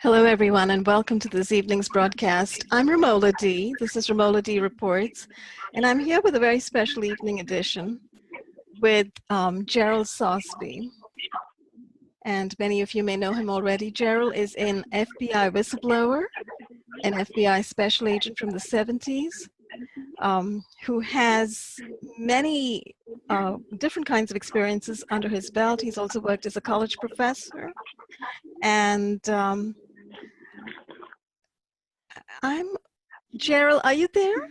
Hello, everyone, and welcome to this evening's broadcast. I'm Ramola D. This is Ramola D Reports, and I'm here with a very special evening edition with Geral Sosbee. And many of you may know him already. Geral is an FBI whistleblower, an FBI special agent from the 70s, who has many different kinds of experiences under his belt. He's also worked as a college professor. And Geral, are you there?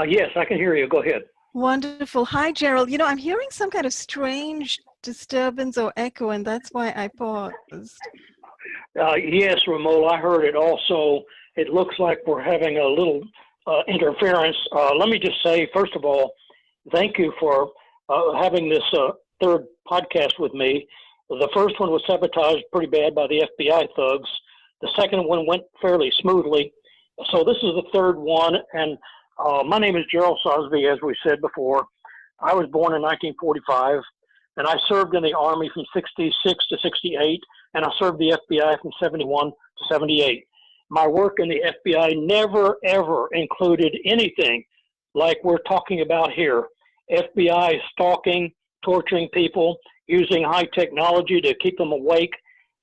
Yes, I can hear you. Go ahead. Wonderful. Hi, Geral. You know, I'm hearing some kind of strange disturbance or echo, and that's why I paused. Yes, Ramola, I heard it also. It looks like we're having a little interference. Let me just say, first of all, thank you for having this third podcast with me. The first one was sabotaged pretty bad by the FBI thugs. The second one went fairly smoothly. So this is the third one, and my name is Geral Sosbee, as we said before. I was born in 1945, and I served in the Army from 66 to 68, and I served the FBI from 71 to 78. My work in the FBI never, ever included anything like we're talking about here. FBI stalking, torturing people, using high technology to keep them awake,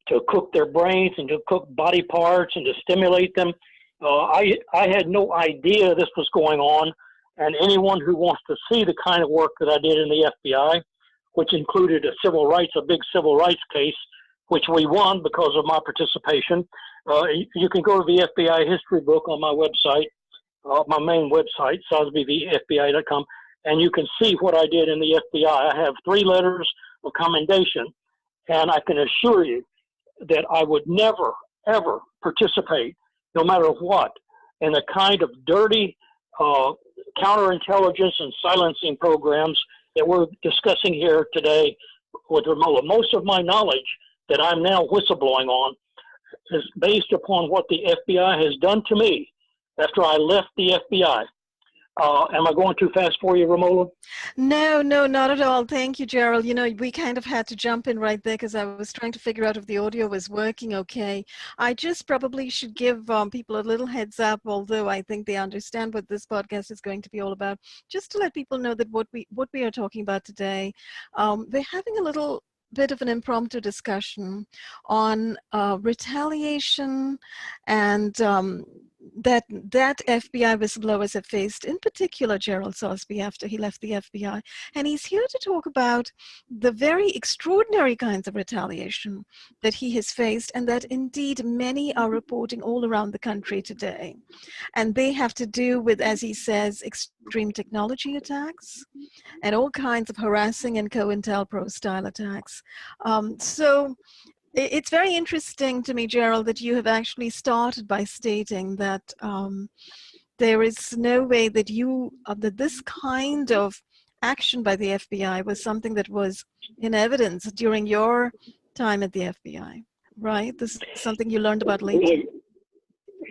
to cook their brains and to cook body parts and to stimulate them. I had no idea this was going on, and anyone who wants to see the kind of work that I did in the FBI, which included a big civil rights case, which we won because of my participation, you can go to the FBI history book on my website, my main website, sosbeefbi.com, and you can see what I did in the FBI. I have 3 letters of commendation, and I can assure you that I would never, ever participate, no matter what, in the kind of dirty counterintelligence and silencing programs that we're discussing here today with Ramola. Most of my knowledge that I'm now whistleblowing on is based upon what the FBI has done to me after I left the FBI. Am I going too fast for you, Ramola? No, not at all. Thank you, Geral. You know, we kind of had to jump in right there because I was trying to figure out if the audio was working okay. I just probably should give people a little heads up, although I think they understand what this podcast is going to be all about, just to let people know that what we are talking about today, we're having a little bit of an impromptu discussion on retaliation and that FBI whistleblowers have faced, in particular Geral Sosbee after he left the FBI. And he's here to talk about the very extraordinary kinds of retaliation that he has faced and that indeed many are reporting all around the country today. And they have to do with, as he says, extreme technology attacks and all kinds of harassing and COINTELPRO style attacks. So it's very interesting to me, Geral, that you have actually started by stating that there is no way that that this kind of action by the FBI was something that was in evidence during your time at the FBI, right? This is something you learned about later.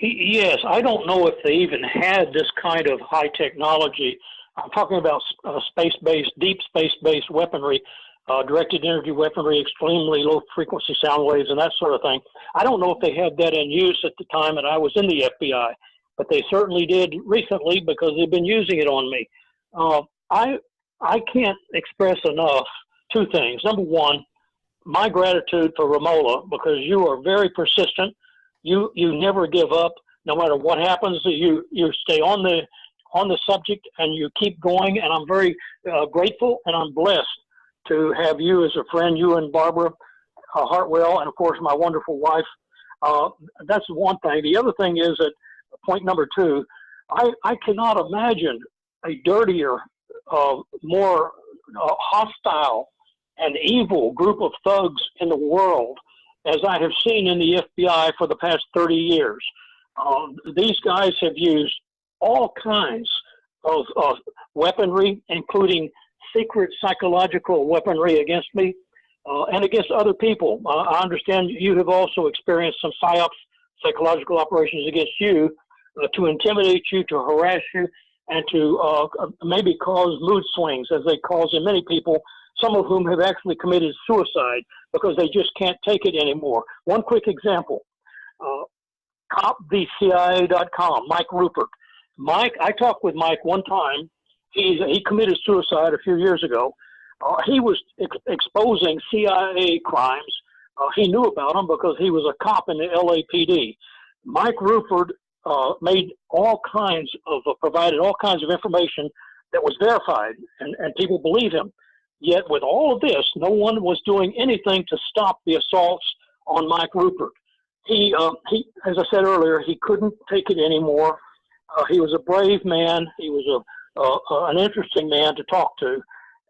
Yes, I don't know if they even had this kind of high technology. I'm talking about space-based, deep space-based weaponry, directed energy weaponry, extremely low frequency sound waves, and that sort of thing. I don't know if they had that in use at the time that I was in the FBI, but they certainly did recently because they've been using it on me. I can't express enough 2 things. Number one, my gratitude for Ramola, because you are very persistent. You never give up, no matter what happens. You stay on the subject and you keep going. And I'm very grateful, and I'm blessed to have you as a friend. You and Barbara Hartwell, and of course my wonderful wife. That's one thing. The other thing is that point number 2. I cannot imagine a dirtier, more hostile and evil group of thugs in the world as I have seen in the FBI for the past 30 years. These guys have used all kinds of weaponry, including secret psychological weaponry against me and against other people. I understand you have also experienced some PSYOPs, psychological operations against you, to intimidate you, to harass you, and to maybe cause mood swings, as they cause in many people, some of whom have actually committed suicide because they just can't take it anymore. One quick example. uh, copvcia.com, Mike Rupert. Mike, I talked with Mike one time. He committed suicide a few years ago. He was exposing CIA crimes. He knew about them because he was a cop in the LAPD. Mike Rupert provided all kinds of information that was verified, and people believe him. Yet with all of this, no one was doing anything to stop the assaults on Mike Rupert. He, as I said earlier, he couldn't take it anymore. He was a brave man. He was an interesting man to talk to.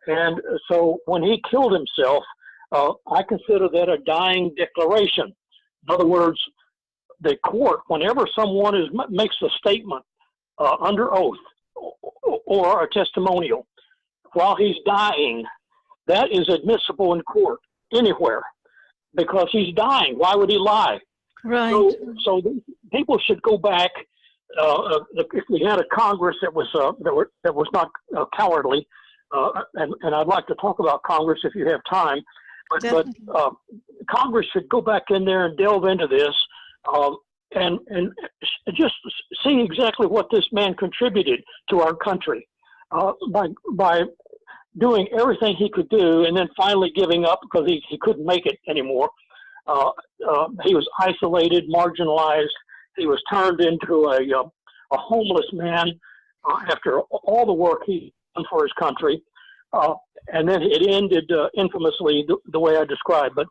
And so when he killed himself, I consider that a dying declaration. In other words, the court, whenever someone makes a statement under oath or a testimonial while he's dying, that is admissible in court anywhere because he's dying. Why would he lie? Right. So people should go back. If we had a Congress that was not cowardly, and I'd like to talk about Congress if you have time, but Congress should go back in there and delve into this and just see exactly what this man contributed to our country by doing everything he could do and then finally giving up because he couldn't make it anymore. He was isolated, marginalized. He was turned into a homeless man after all the work he done for his country. And then it ended infamously the way I described. But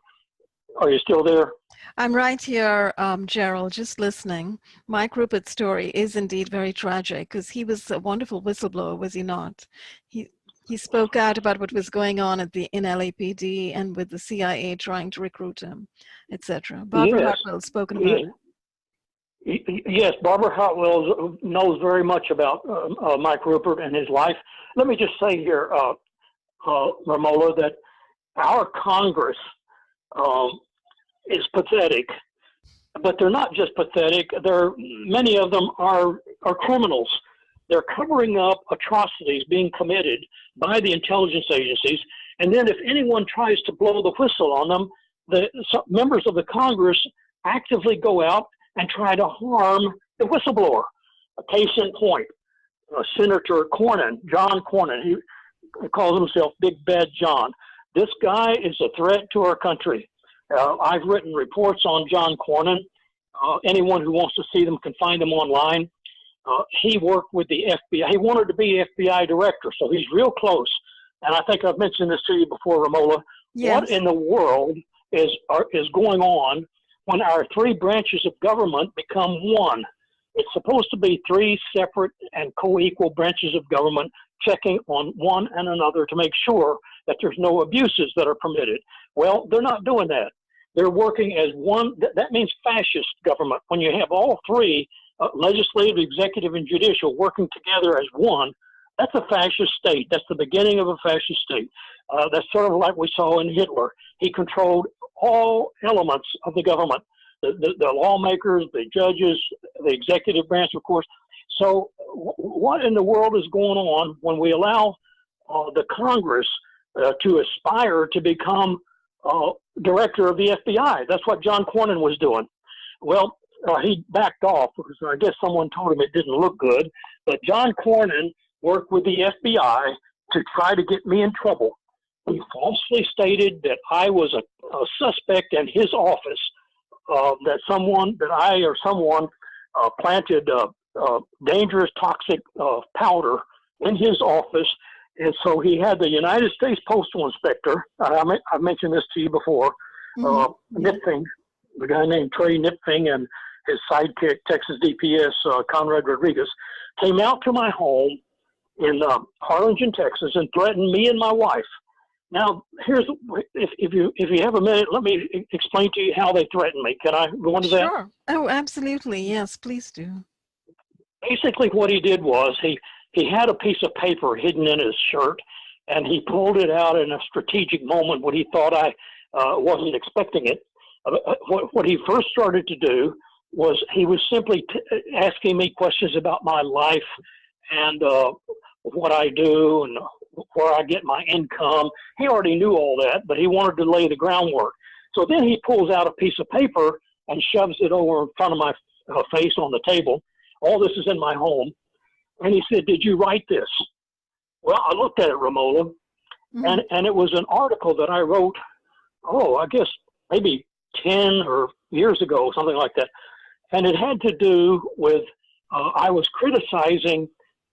are you still there? I'm right here, Geral, just listening. Mike Rupert's story is indeed very tragic because he was a wonderful whistleblower, was he not? He spoke out about what was going on in LAPD and with the CIA trying to recruit him, etc. Barbara Hartwell's spoken about it. Yes, Barbara Hartwell knows very much about Mike Rupert and his life. Let me just say here, Ramola, that our Congress is pathetic, but they're not just pathetic. Many of them are criminals. They're covering up atrocities being committed by the intelligence agencies. And then if anyone tries to blow the whistle on them, members of the Congress actively go out and try to harm the whistleblower. A case in point, Senator Cornyn, John Cornyn, he calls himself Big Bad John. This guy is a threat to our country. I've written reports on John Cornyn. Anyone who wants to see them can find them online. He worked with the FBI. He wanted to be FBI director, so he's real close. And I think I've mentioned this to you before, Ramola. Yes. What in the world is going on when our three branches of government become one? It's supposed to be three separate and co-equal branches of government checking on one and another to make sure that there's no abuses that are permitted. Well, they're not doing that. They're working as one. That means fascist government. When you have all three, legislative, executive, and judicial working together as one, that's a fascist state. That's the beginning of a fascist state. That's sort of like we saw in Hitler. He controlled all elements of the government, the lawmakers, the judges, the executive branch, of course. So what in the world is going on when we allow the Congress to aspire to become director of the FBI? That's what John Cornyn was doing. Well, he backed off because I guess someone told him it didn't look good. But John Cornyn worked with the FBI to try to get me in trouble. He falsely stated that I was a suspect in his office, that I or someone planted dangerous toxic powder in his office. And so he had the United States Postal Inspector, I mentioned this to you before, Nipfing, the guy named Trey Nipfing, and his sidekick, Texas DPS, Conrad Rodriguez, came out to my home in Harlingen, Texas, and threatened me and my wife. Now, if you have a minute, let me explain to you how they threatened me. Can I go into that? Sure. Oh, absolutely. Yes, please do. Basically, what he did was he had a piece of paper hidden in his shirt, and he pulled it out in a strategic moment when he thought I wasn't expecting it. What he first started to do was he was simply asking me questions about my life and what I do and where I get my income. He already knew all that, but he wanted to lay the groundwork. So then he pulls out a piece of paper and shoves it over in front of my face on the table. All this is in my home. And he said, "Did you write this?" Well, I looked at it, Ramola, and it was an article that I wrote, I guess maybe 10 or years ago, something like that. And it had to do with, I was criticizing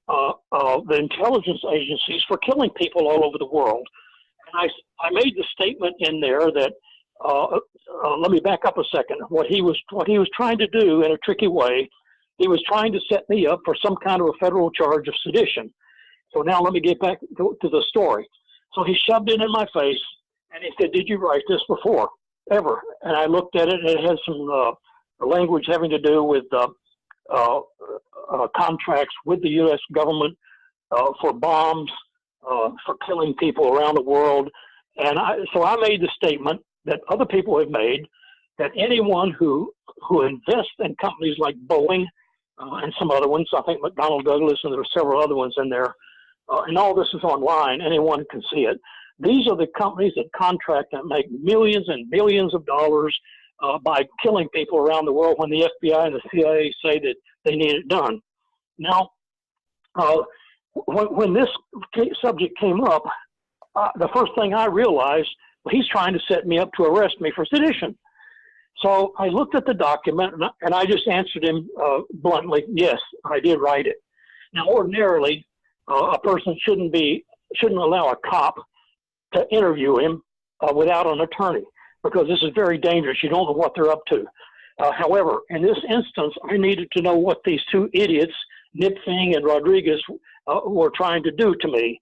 the intelligence agencies for killing people all over the world. And I made the statement in there that, let me back up a second. What he was trying to do in a tricky way, he was trying to set me up for some kind of a federal charge of sedition. So now let me get back to the story. So he shoved it in my face, and he said, "Did you write this before, ever?" And I looked at it, and it had some language having to do with contracts with the U.S. government for bombs, for killing people around the world. And so I made the statement that other people have made, that anyone who invests in companies like Boeing and some other ones, I think McDonnell Douglas, and there are several other ones in there, and all this is online, anyone can see it. These are the companies that contract and make millions and millions of dollars by killing people around the world when the FBI and the CIA say that they need it done. Now, when this subject came up, the first thing I realized, he's trying to set me up to arrest me for sedition. So I looked at the document, and I just answered him bluntly, "Yes, I did write it." Now, ordinarily, a person shouldn't allow a cop to interview him without an attorney, because this is very dangerous. You don't know what they're up to. However, in this instance, I needed to know what these two idiots, Nipfing and Rodriguez, were trying to do to me,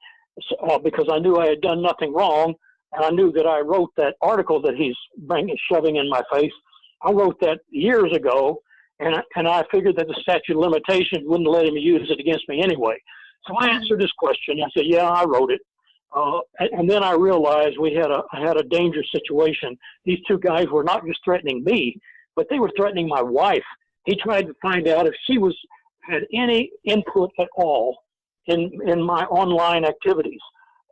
because I knew I had done nothing wrong, and I knew that I wrote that article that he's shoving in my face. I wrote that years ago, and I figured that the statute of limitations wouldn't let him use it against me anyway. So I answered his question. I said, "Yeah, I wrote it." And then I realized I had a dangerous situation. These two guys were not just threatening me, but they were threatening my wife. He tried to find out if she had any input at all in my online activities.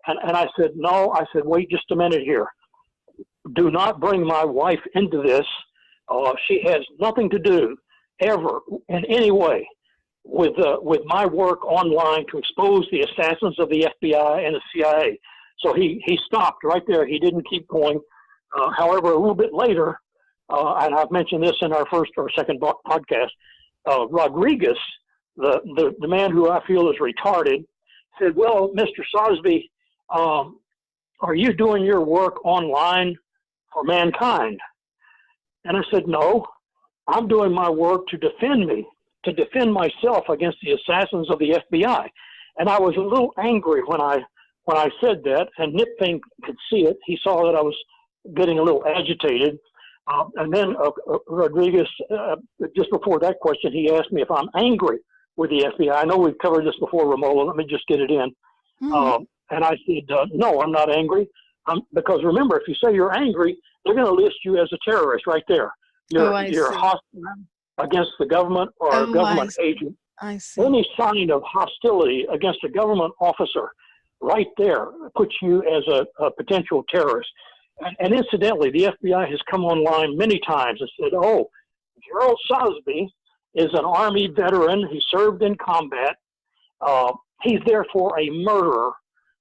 And I said, "No." I said, "Wait just a minute here. Do not bring my wife into this. She has nothing to do ever in any way with my work online to expose the assassins of the FBI and the CIA." So he stopped right there. He didn't keep going. However, a little bit later, and I've mentioned this in our first or second podcast, Rodriguez, the man who I feel is retarded, said, "Well, Mr. Sosbee, are you doing your work online for mankind?" And I said, "No, I'm doing my work to defend me, to defend myself against the assassins of the FBI." And I was a little angry when I said that, and Nipfing could see it. He saw that I was getting a little agitated. And then Rodriguez, just before that question, he asked me if I'm angry with the FBI. I know we've covered this before, Ramola. Let me just get it in. And I said, "No, I'm not angry." Because remember, if you say you're angry, they're going to list you as a terrorist right there. You're hostile against the government or a government agent. I see. Any sign of hostility against a government officer right there puts you as a potential terrorist. And incidentally, the FBI has come online many times and said, "Oh, Geral Sosbee is an Army veteran. He served in combat. He's therefore a murderer,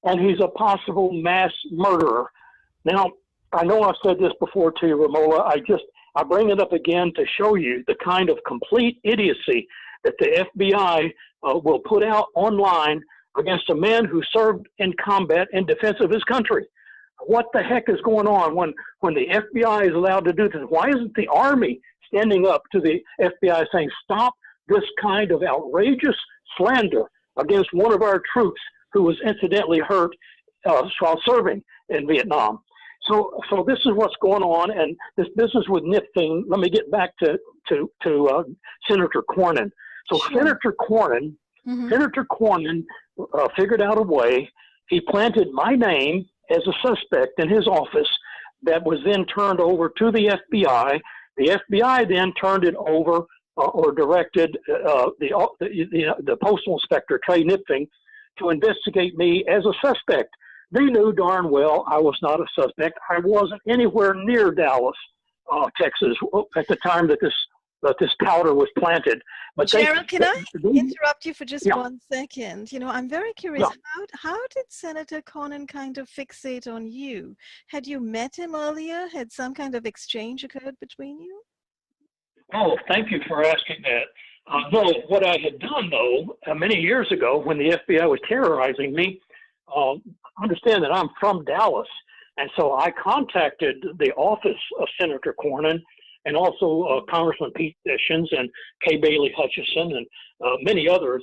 and he's a possible mass murderer." Now, I know I've said this before to you, Ramola. I bring it up again to show you the kind of complete idiocy that the FBI will put out online against a man who served in combat in defense of his country. What the heck is going on when the FBI is allowed to do this? Why isn't the Army standing up to the FBI saying, "Stop this kind of outrageous slander against one of our troops who was incidentally hurt while serving in Vietnam"? So this is what's going on, and this business with Nipfing. Let me get back to Senator Cornyn. So sure. Senator Cornyn figured out a way. He planted my name as a suspect in his office that was then turned over to the FBI. The FBI then turned it over or directed the postal inspector, Trey Nipfing, to investigate me as a suspect. They knew darn well I was not a suspect. I wasn't anywhere near Dallas Texas, at the time that this powder was planted. But Gerald, can I interrupt you for just yeah, 1 second? You know, I'm very curious. yeah. How did Senator Cornyn kind of fixate on you? Had you met him earlier? Had some kind of exchange occurred between you? Oh, thank you for asking that. No, what I had done, though, many years ago when the FBI was terrorizing me, understand that I'm from Dallas. And so I contacted the office of Senator Cornyn and also Congressman Pete Sessions and Kay Bailey Hutchison and many others.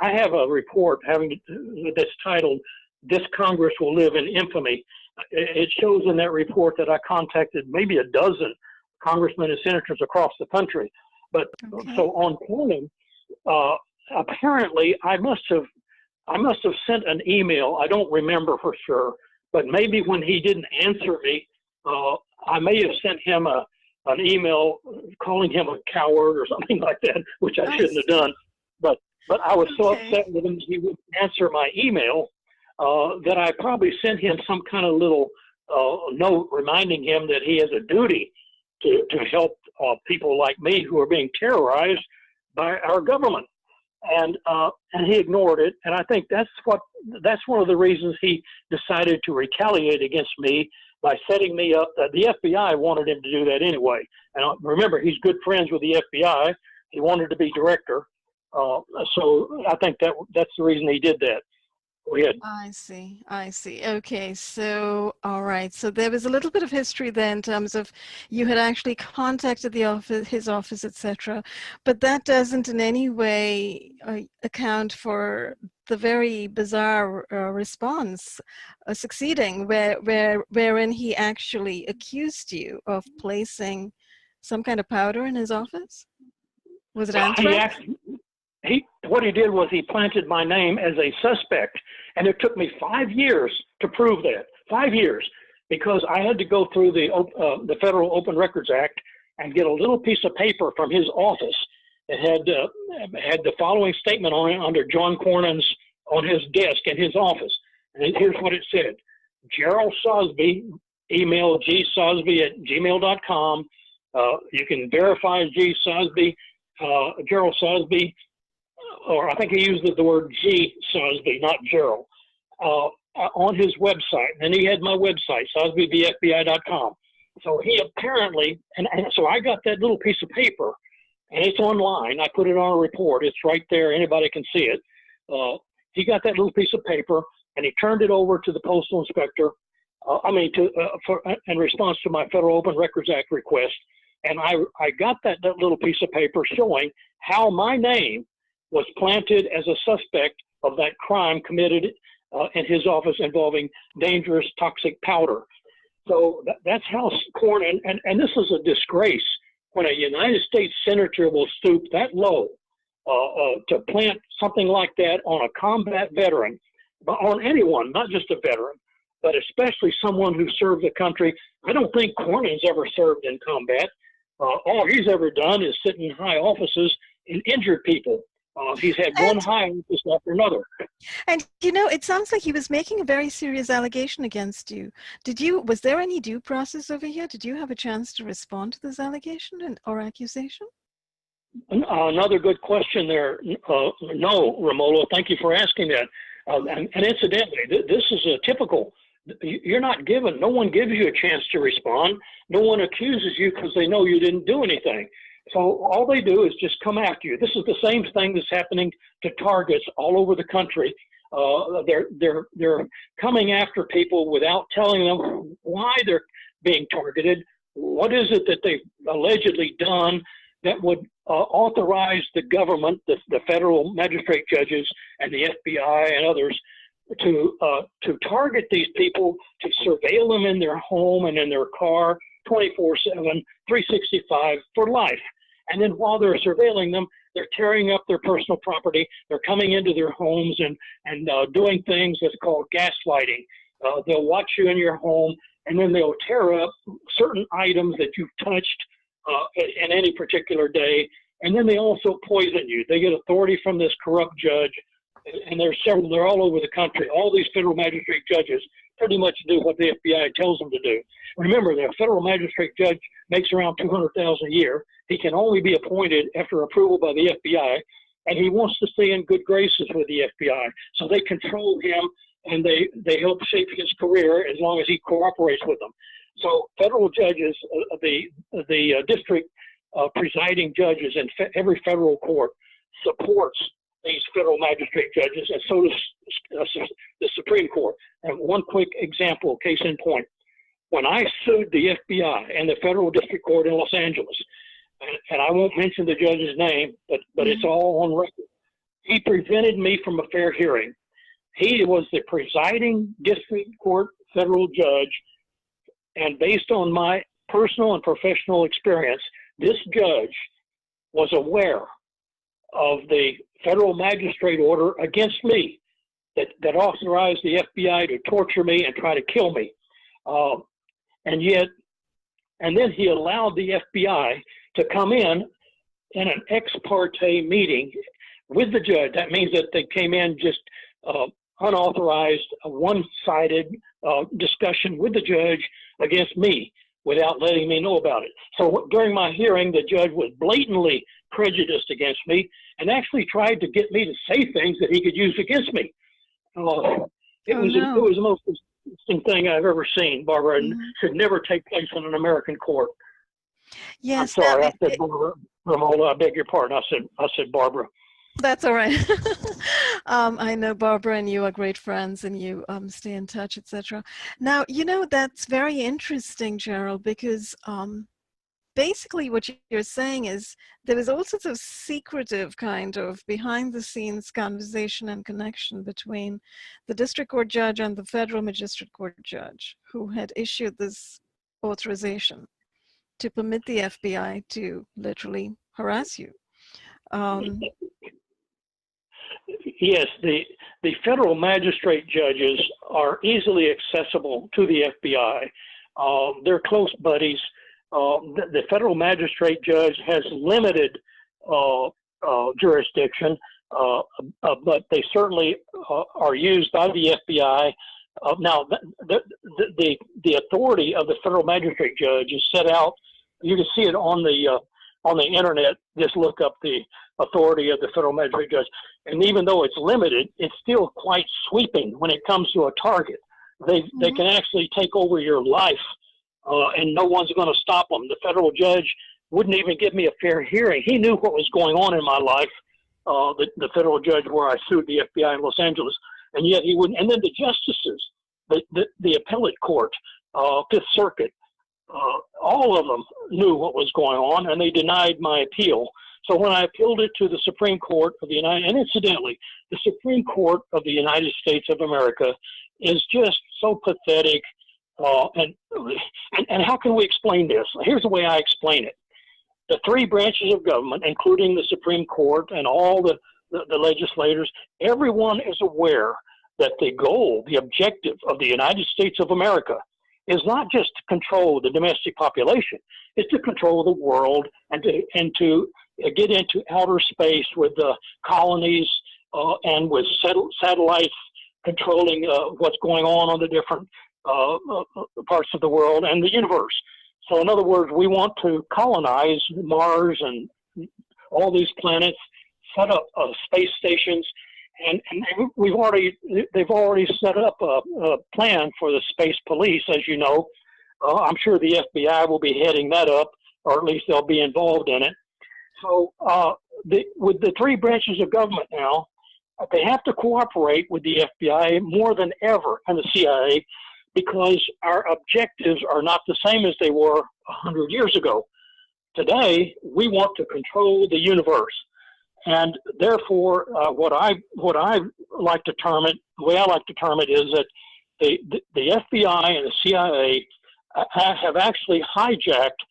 I have a report that's titled, "This Congress Will Live in Infamy." It shows in that report that I contacted maybe a dozen congressmen and senators across the country. But Okay. so on Cornyn, apparently I must have sent an email. I don't remember for sure, but maybe when he didn't answer me, I may have sent him an email calling him a coward or something like that, which I shouldn't have done. But I was so upset with him that he wouldn't answer my email that I probably sent him some kind of little note reminding him that he has a duty to help people like me who are being terrorized by our government. And he ignored it. And I think that's one of the reasons he decided to retaliate against me by setting me up. The FBI wanted him to do that anyway. And remember, he's good friends with the FBI. He wanted to be director. So I think that's the reason he did that. Go ahead. I see. Okay, so all right. So there was a little bit of history there in terms of you had actually contacted the office, his office, etc. But that doesn't in any way account for the very bizarre response succeeding, wherein he actually accused you of placing some kind of powder in his office. Was it anthrax? What he did was he planted my name as a suspect, and it took me 5 years to prove that. 5 years, because I had to go through the Federal Open Records Act and get a little piece of paper from his office. It had the following statement on it under John Cornyn's on his desk in his office, and here's what it said: Geral Sosbee, email gsosbee@gmail.com. You can verify G Sosbee, Geral Sosbee. Or I think he used the word G Sosbee, not Geral, on his website. And he had my website, sosbeevfbi.com. So he apparently, and so I got that little piece of paper, and it's online. I put it on a report. It's right there. Anybody can see it. He got that little piece of paper, and he turned it over to the postal inspector, in response to my Federal Open Records Act request. And I got that little piece of paper showing how my name was planted as a suspect of that crime committed in his office involving dangerous toxic powder. So that's how Cornyn, and this is a disgrace when a United States senator will stoop that low to plant something like that on a combat veteran, but on anyone, not just a veteran, but especially someone who served the country. I don't think Cornyn's ever served in combat. All he's ever done is sit in high offices and injured people. He's had one high office after another. And you know, it sounds like he was making a very serious allegation against you. Was there any due process over here? Did you have a chance to respond to this allegation or accusation? Another good question there. No, Ramola, thank you for asking that. And incidentally, this is a typical. No one gives you a chance to respond. No one accuses you because they know you didn't do anything. So all they do is just come after you. This is the same thing that's happening to targets all over the country. They're coming after people without telling them why they're being targeted. What is it that they've allegedly done that would authorize the government, the federal magistrate judges and the FBI and others to target these people, to surveil them in their home and in their car 24/7, 365 for life. And then while they're surveilling them, they're tearing up their personal property. They're coming into their homes and doing things that's called gaslighting. They'll watch you in your home, and then they'll tear up certain items that you've touched in any particular day. And then they also poison you. They get authority from this corrupt judge and there's several, they're all over the country. All these federal magistrate judges pretty much do what the FBI tells them to do. Remember, the federal magistrate judge makes around $200,000 a year. He can only be appointed after approval by the FBI, and he wants to stay in good graces with the FBI. So they control him, and they help shape his career as long as he cooperates with them. So federal judges, the district presiding judges in every federal court supports these federal magistrate judges, and so does the Supreme Court. And one quick example, case in point, when I sued the FBI and the federal district court in Los Angeles, and I won't mention the judge's name, but it's all on record, he prevented me from a fair hearing. He was the presiding district court federal judge, and based on my personal and professional experience, this judge was aware of the federal magistrate order against me that authorized the FBI to torture me and try to kill me. And then he allowed the FBI to come in an ex parte meeting with the judge. That means that they came in just unauthorized, one-sided discussion with the judge against me without letting me know about it. So during my hearing, the judge was blatantly prejudiced against me and actually tried to get me to say things that he could use against me. It was the most interesting thing I've ever seen, Barbara, and should never take place in an American court. Yes, I'm sorry, I said Ramola. I beg your pardon. I said Barbara. That's all right. I know Barbara and you are great friends, and you stay in touch, etc. Now, that's very interesting, Geral, because basically what you're saying is there is all sorts of secretive kind of behind the scenes conversation and connection between the district court judge and the federal magistrate court judge who had issued this authorization to permit the FBI to literally harass you. Yes, the federal magistrate judges are easily accessible to the FBI. They're close buddies. The federal magistrate judge has limited jurisdiction, but they certainly are used by the FBI. Now, the authority of the federal magistrate judge is set out. You can see it on the internet. Just look up the authority of the federal magistrate judge. And even though it's limited, it's still quite sweeping when it comes to a target. They can actually take over your life, and no one's going to stop them. The federal judge wouldn't even give me a fair hearing. He knew what was going on in my life, the federal judge where I sued the FBI in Los Angeles, and yet he wouldn't. And then the justices, the appellate court, Fifth Circuit, all of them knew what was going on, and they denied my appeal. So when I appealed it to the Supreme Court of the and incidentally, the Supreme Court of the United States of America is just so pathetic. And how can we explain this? Here's the way I explain it. The three branches of government, including the Supreme Court and all the legislators, everyone is aware that the goal, the objective of the United States of America is not just to control the domestic population, it's to control the world and to get into outer space with the colonies and with satellites controlling what's going on the different parts of the world and the universe. So in other words, we want to colonize Mars and all these planets, set up space stations, and they've already set up a plan for the space police, as you know. I'm sure the FBI will be heading that up, or at least they'll be involved in it. So with the three branches of government now, they have to cooperate with the FBI more than ever, and the CIA, because our objectives are not the same as they were 100 years ago. Today, we want to control the universe. And therefore, what I like to term it, the way I like to term it is that the FBI and the CIA have actually hijacked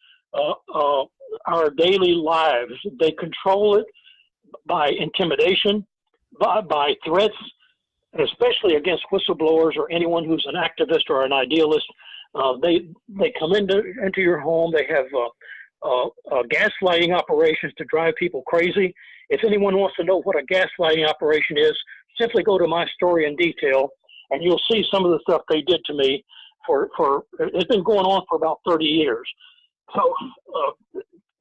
our daily lives. They control it by intimidation, by threats, especially against whistleblowers or anyone who's an activist or an idealist. They come into your home. They have gaslighting operations to drive people crazy. If anyone wants to know what a gaslighting operation is, simply go to my story in detail, and you'll see some of the stuff they did to me for it's been going on for about 30 years. So,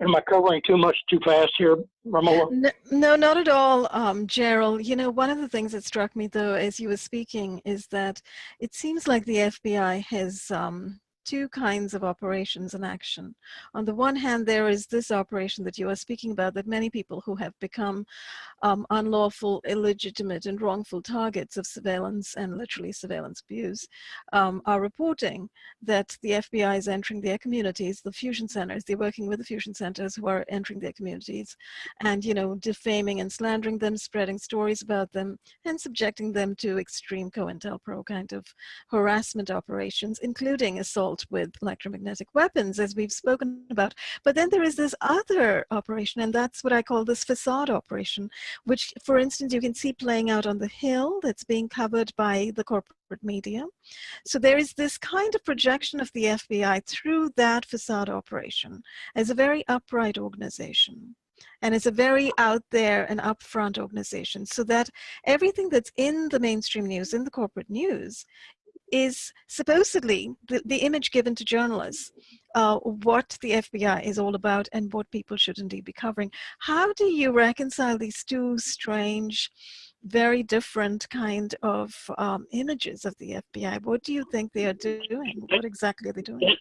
am I covering too much too fast here, Ramola? No, not at all, Geral. You know, one of the things that struck me, though, as you were speaking, is that it seems like the FBI has two kinds of operations in action. On the one hand, there is this operation that you are speaking about, that many people who have become unlawful, illegitimate, and wrongful targets of surveillance and literally surveillance abuse are reporting that the FBI is entering their communities, the fusion centers, they're working with the fusion centers who are entering their communities and, you know, defaming and slandering them, spreading stories about them, and subjecting them to extreme COINTELPRO kind of harassment operations, including assault with electromagnetic weapons, as we've spoken about. But then there is this other operation, and that's what I call this facade operation, which, for instance, you can see playing out on the Hill that's being covered by the corporate media. So there is this kind of projection of the FBI through that facade operation as a very upright organization. And it's a very out there and upfront organization, so that everything that's in the mainstream news, in the corporate news, is supposedly the image given to journalists, what the FBI is all about and what people should indeed be covering. How do you reconcile these two strange, very different kind of images of the FBI? What do you think they are doing? What exactly are they doing?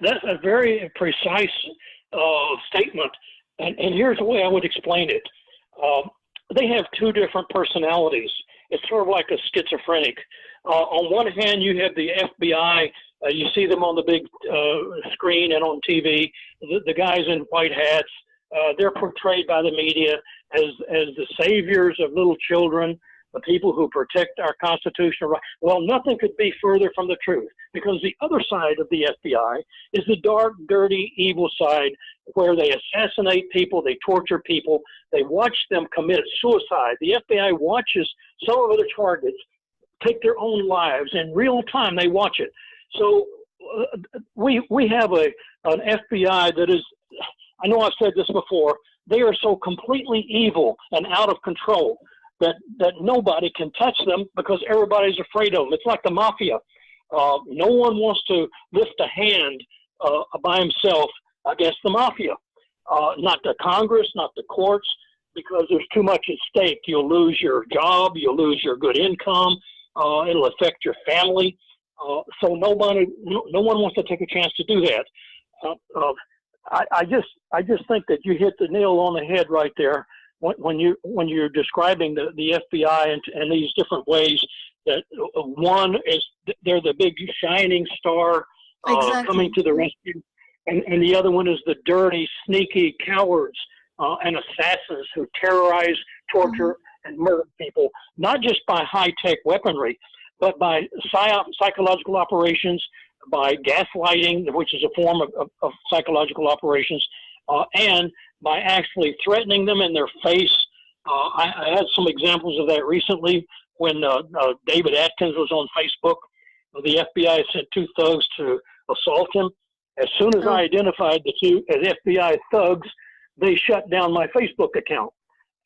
That's a very precise statement, and here's the way I would explain it. They have two different personalities. It's sort of like a schizophrenic. On one hand, you have the FBI. You see them on the big screen and on TV. The guys in white hats. They're portrayed by the media as the saviors of little children, the people who protect our constitutional rights. Well, nothing could be further from the truth, because the other side of the FBI is the dark, dirty, evil side, where they assassinate people, they torture people, they watch them commit suicide. The FBI watches some of the targets take their own lives in real time. They watch it. So we have an FBI that is, I know I've said this before, they are so completely evil and out of control that nobody can touch them because everybody's afraid of them. It's like the mafia. No one wants to lift a hand by himself against the mafia. Not the Congress, not the courts, because there's too much at stake. You'll lose your job, you'll lose your good income, it'll affect your family. So no one wants to take a chance to do that. I just think that you hit the nail on the head right there when you're describing the FBI and these different ways that one is they're the big shining star Exactly. coming to the rescue, and the other one is the dirty, sneaky cowards and assassins who terrorize, torture, and murder people, not just by high-tech weaponry, but by psychological operations, by gaslighting, which is a form of psychological operations, and by actually threatening them in their face. I had some examples of that recently when David Atkins was on Facebook. The FBI sent two thugs to assault him. As soon as I identified the two as FBI thugs, they shut down my Facebook account.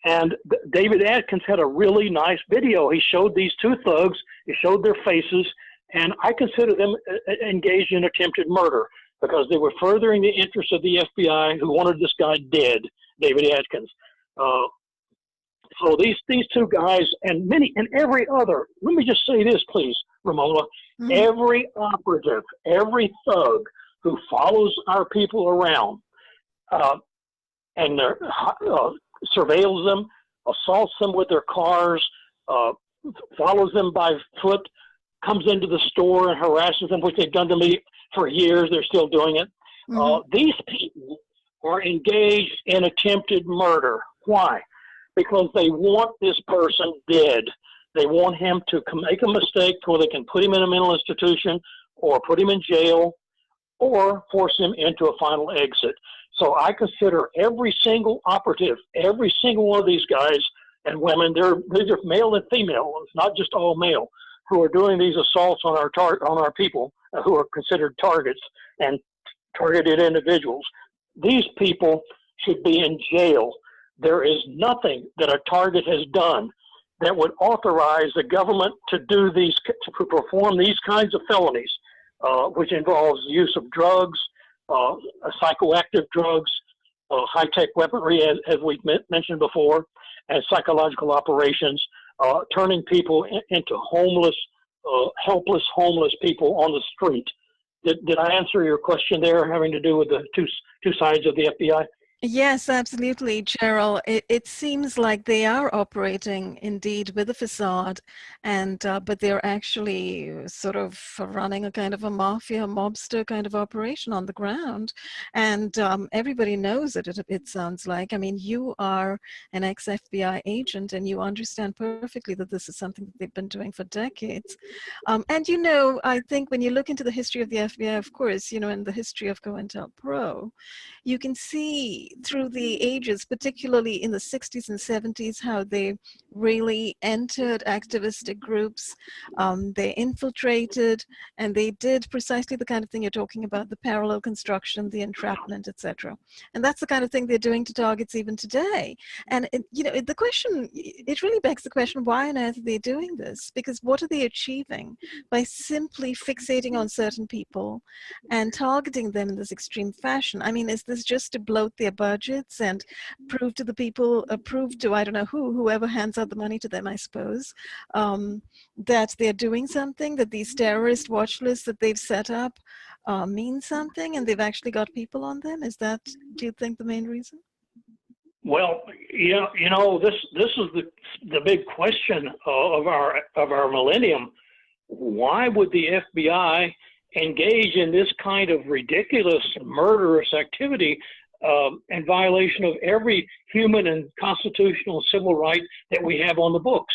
And David Atkins had a really nice video. He showed these two thugs, he showed their faces, and I consider them engaged in attempted murder because they were furthering the interests of the FBI, who wanted this guy dead, David Atkins. So these two guys and every other, let me just say this, please, Ramola, every operative, every thug who follows our people around and surveils them, assaults them with their cars, follows them by foot, comes into the store and harasses them, which they've done to me for years. They're still doing it. These people are engaged in attempted murder. Why? Because they want this person dead. They want him to make a mistake where they can put him in a mental institution or put him in jail or force him into a final exit. So I consider every single operative, every single one of these guys and women, these are male and female, it's not just all male, who are doing these assaults on our people who are considered targets and targeted individuals. These people should be in jail. There is nothing that a target has done that would authorize the government to do these, to perform these kinds of felonies, which involves the use of drugs, psychoactive drugs, high-tech weaponry, as we mentioned before, and psychological operations, turning people into homeless, helpless homeless people on the street. Did I answer your question there, having to do with the two sides of the FBI? Yes, absolutely, Geral. It seems like they are operating indeed with a facade, and but they're actually sort of running a kind of a mafia, mobster kind of operation on the ground, and everybody knows it. It sounds like. I mean, you are an ex-FBI agent, and you understand perfectly that this is something that they've been doing for decades. And you know, I think when you look into the history of the FBI, of course, you know, in the history of COINTELPRO, you can see through the ages, particularly in the 60s and 70s, how they really entered activistic groups. They infiltrated, and they did precisely the kind of thing you're talking about, the parallel construction, the entrapment, etc. And that's the kind of thing they're doing to targets even today. And you know, the question, it really begs the question, why on earth are they doing this? Because what are they achieving by simply fixating on certain people and targeting them in this extreme fashion? I mean, is this just to bloat their budgets and prove to the people, prove to, I don't know whoever hands out the money to them, I suppose, that they're doing something, that these terrorist watch lists that they've set up mean something, and they've actually got people on them? Is that, do you think, the main reason? Well, you know, this is the big question of our millennium. Why would the FBI engage in this kind of ridiculous, murderous activity in violation of every human and constitutional civil right that we have on the books?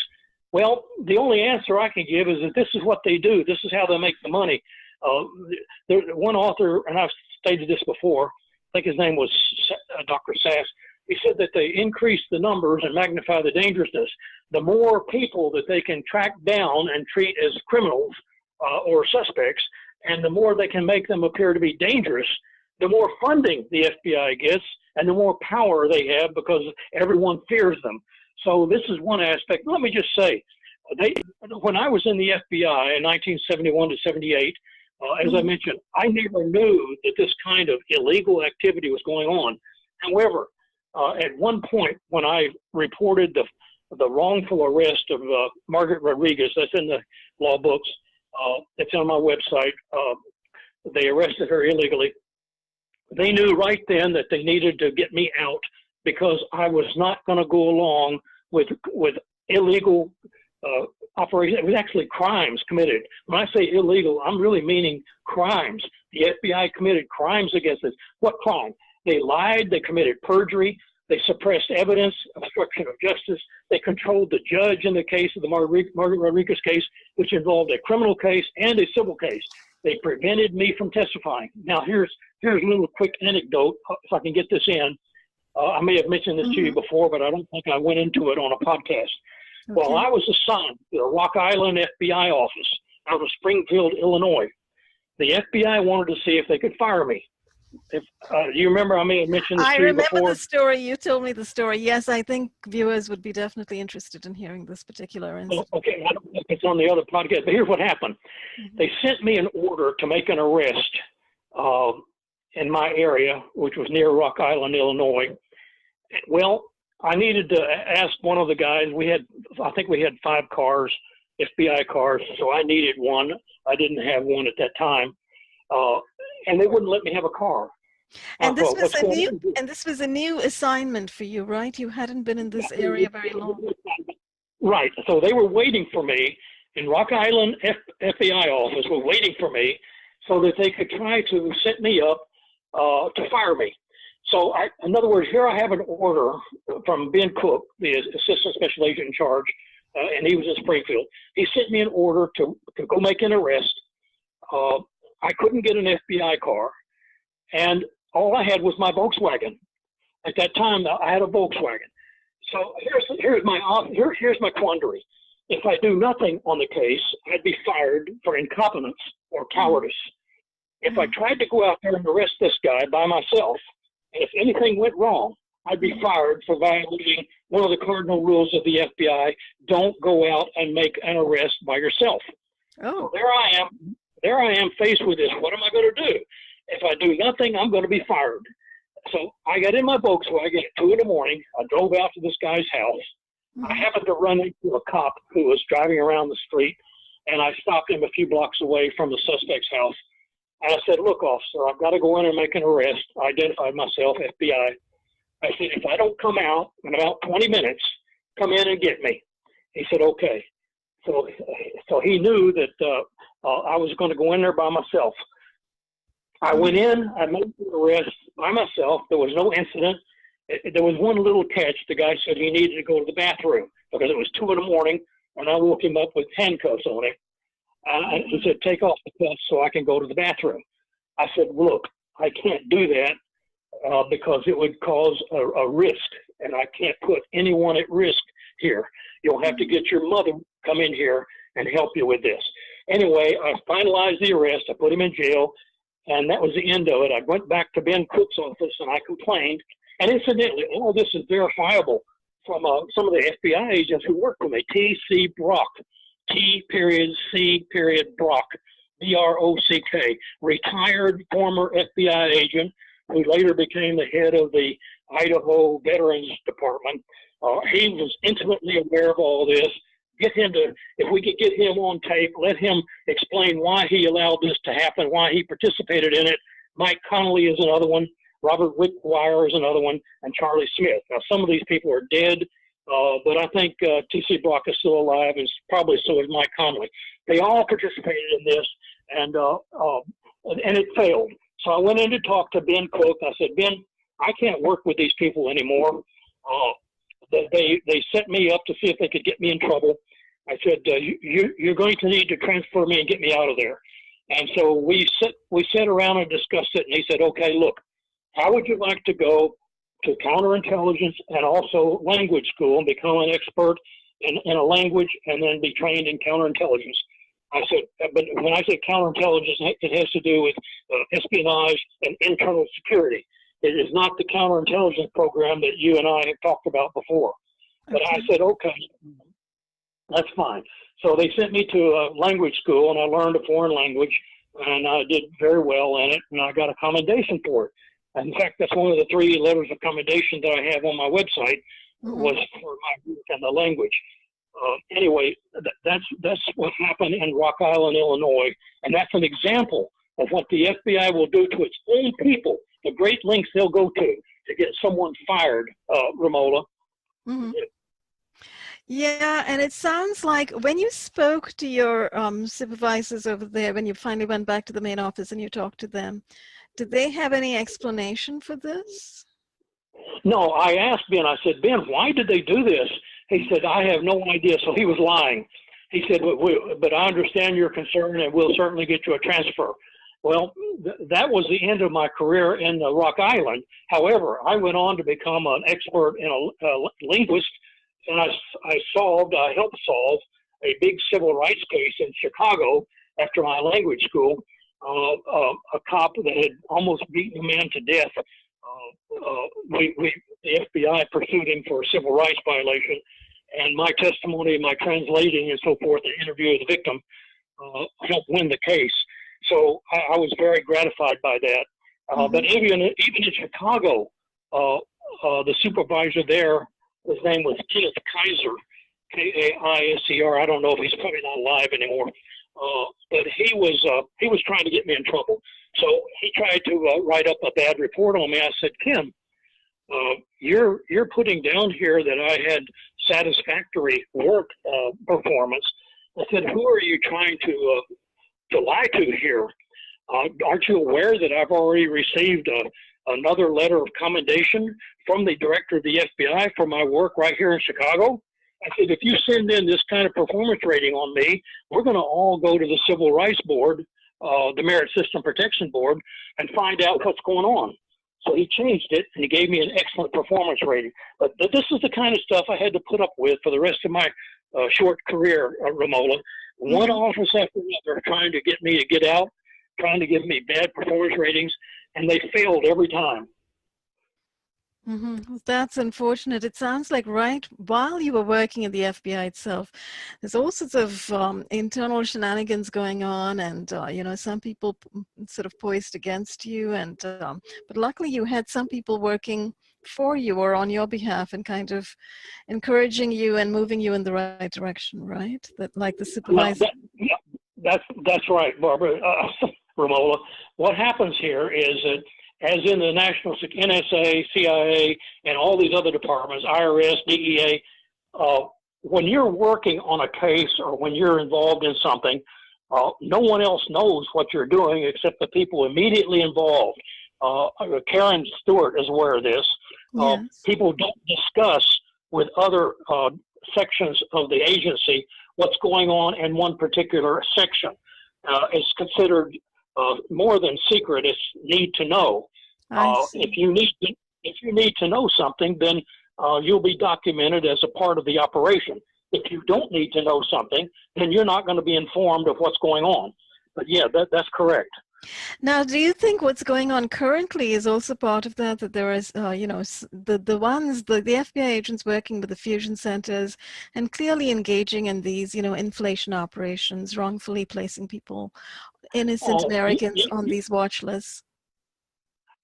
Well, the only answer I can give is that this is what they do. This is how they make the money. One author, and I've stated this before, I think his name was Dr. Sass, he said that they increase the numbers and magnify the dangerousness. The more people that they can track down and treat as criminals or suspects, and the more they can make them appear to be dangerous, the more funding the FBI gets and the more power they have, because everyone fears them. So this is one aspect. Let me just say, when I was in the FBI in 1971 to 78, as I mentioned, I never knew that this kind of illegal activity was going on. However, at one point when I reported the wrongful arrest of Margaret Rodriguez, that's in the law books, it's on my website, they arrested her illegally. They knew right then that they needed to get me out because I was not going to go along with illegal operations. It was actually crimes committed. When I say illegal, I'm really meaning crimes. The FBI committed crimes against us. What crime? They lied, they committed perjury, they suppressed evidence, obstruction of justice, they controlled the judge in the case of the Margaret Rodriguez case, which involved a criminal case and a civil case. They prevented me from testifying. Now, here's a little quick anecdote, if I can get this in. I may have mentioned this to you before, but I don't think I went into it on a podcast. Okay. Well, I was assigned to the Rock Island FBI office out of Springfield, Illinois. The FBI wanted to see if they could fire me. If you remember, I may have mentioned this to you before. I remember the story. You told me the story. Yes, I think viewers would be definitely interested in hearing this particular incident. Okay, I don't know if it's on the other podcast, but here's what happened. They sent me an order to make an arrest in my area, which was near Rock Island, Illinois. Well, I needed to ask one of the guys. I think we had 5 cars, FBI cars, so I needed one. I didn't have one at that time. And they wouldn't let me have a car. And this was a new assignment for you, right? You hadn't been in this area very long. Right. So they were waiting for me in Rock Island FBI office. Were waiting for me so that they could try to set me up to fire me. So, in other words, here I have an order from Ben Cook, the assistant special agent in charge, and he was in Springfield. He sent me an order to go make an arrest. I couldn't get an FBI car, and all I had was my Volkswagen. At that time, I had a Volkswagen. So here's my quandary. If I do nothing on the case, I'd be fired for incompetence or cowardice. If I tried to go out there and arrest this guy by myself, and if anything went wrong, I'd be fired for violating one of the cardinal rules of the FBI. Don't go out and make an arrest by yourself. Oh. So there I am faced with this. What am I going to do? If I do nothing, I'm going to be fired. So I got in my Volkswagen at 2 in the morning. I drove out to this guy's house. I happened to run into a cop who was driving around the street, and I stopped him a few blocks away from the suspect's house. And I said, look, officer, I've got to go in and make an arrest. I identified myself, FBI. I said, if I don't come out in about 20 minutes, come in and get me. He said, okay. So he knew that I was going to go in there by myself. I went in, I made the arrest by myself. There was no incident. There was one little catch. The guy said he needed to go to the bathroom because it was 2 in the morning, and I woke him up with handcuffs on him. He said, take off the cuffs so I can go to the bathroom. I said, look, I can't do that because it would cause a risk, and I can't put anyone at risk here. You'll have to get your mother come in here and help you with this. Anyway, I finalized the arrest. I put him in jail, and that was the end of it. I went back to Ben Cook's office, and I complained. And incidentally, all this is verifiable from some of the FBI agents who worked with me. T.C. Brock, T.C. Brock, B-R-O-C-K, retired former FBI agent who later became the head of the Idaho Veterans Department. He was intimately aware of all this. Get him to, if we could get him on tape, let him explain why he allowed this to happen, why he participated in it. Mike Connolly is another one. Robert Wickwire is another one, and Charlie Smith. Now, some of these people are dead, but I think T.C. Brock is still alive, and probably so is Mike Connolly. They all participated in this, and it failed. So I went in to talk to Ben Cook. I said, Ben, I can't work with these people anymore. They set me up to see if they could get me in trouble. I said, you're going to need to transfer me and get me out of there. And so we sat around and discussed it, and he said, okay, look, how would you like to go to counterintelligence and also language school and become an expert in a language and then be trained in counterintelligence? I said, but when I say counterintelligence, it has to do with espionage and internal security. It is not the counterintelligence program that you and I have talked about before. But I said, okay, that's fine. So they sent me to a language school, and I learned a foreign language, and I did very well in it, and I got a commendation for it. In fact, that's one of the 3 letters of commendation that I have on my website was for my work in the language. Anyway, that's what happened in Rock Island, Illinois, and that's an example of what the FBI will do to its own people, the great lengths they'll go to get someone fired, Ramola. Yeah, and it sounds like when you spoke to your supervisors over there, when you finally went back to the main office and you talked to them, did they have any explanation for this? No, I asked Ben, I said, Ben, why did they do this? He said, I have no idea. So he was lying. He said, but I understand your concern, and we'll certainly get you a transfer. Well, that was the end of my career in Rock Island. However, I went on to become an expert in a linguist, and I helped solve a big civil rights case in Chicago after my language school. A cop that had almost beaten a man to death. The FBI pursued him for a civil rights violation, and my testimony, my translating and so forth, the interview of the victim, helped win the case. So I was very gratified by that. But even in Chicago, the supervisor there, his name was Kenneth Kaiser, K-A-I-S-E-R. I don't know if he's probably not alive anymore. But he was trying to get me in trouble. So he tried to write up a bad report on me. I said, Kim, you're putting down here that I had satisfactory work performance. I said, who are you trying to lie to here? Aren't you aware that I've already received another letter of commendation from the director of the FBI for my work right here in Chicago? I said, if you send in this kind of performance rating on me, we're going to all go to the Civil Rights Board, the Merit System Protection Board, and find out what's going on. So he changed it, and he gave me an excellent performance rating. But this is the kind of stuff I had to put up with for the rest of my short career, Ramola. One office after another trying to get me to get out, trying to give me bad performance ratings, and they failed every time. That's unfortunate. It sounds like right while you were working in the FBI itself, there's all sorts of internal shenanigans going on, and some people sort of poised against you, and but luckily you had some people working for you or on your behalf and kind of encouraging you and moving you in the right direction, right? That like the Well, supervisor. yeah, that's right, Barbara. Ramola. What happens here is that, as in the NSA, CIA, and all these other departments, IRS, DEA, when you're working on a case or when you're involved in something, no one else knows what you're doing except the people immediately involved. Karen Stewart is aware of this. Yes, People don't discuss with other sections of the agency what's going on in one particular section. It's considered more than secret. It's need to know. I If see. you need to know something, then you'll be documented as a part of the operation. If you don't need to know something, then you're not going to be informed of what's going on. But yeah, that's correct. Now, do you think what's going on currently is also part of that? That there is, the FBI agents working with the fusion centers and clearly engaging in these, inflation operations, wrongfully placing people, innocent Oh, Americans, on these watch lists.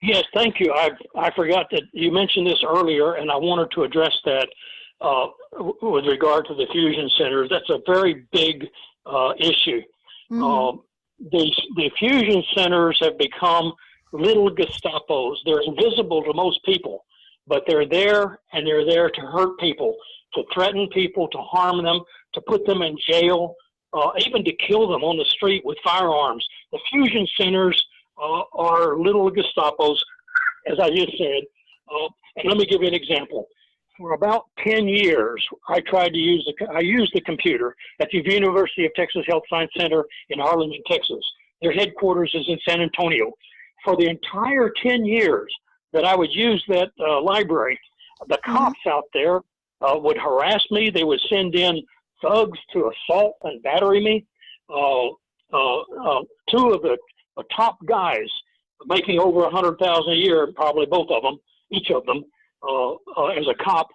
yes, thank you. I forgot that you mentioned this earlier, and I wanted to address that uh, with regard to the fusion centers. That's a very big issue. Mm-hmm. Uh, the fusion centers have become little Gestapos. They're invisible to most people, but they're there, and they're there to hurt people, to threaten people, to harm them, to put them in jail, even to kill them on the street with firearms. The fusion centers are little Gestapos, as I just said. And let me give you an example. For about 10 years, I used the computer at the University of Texas Health Science Center in Harlingen, Texas. Their headquarters is in San Antonio. For the entire 10 years that I would use that library, the Mm-hmm. cops out there would harass me. They would send in thugs to assault and battery me. Two of the top guys making over 100,000 a year, probably both of them, each of them, as a cop,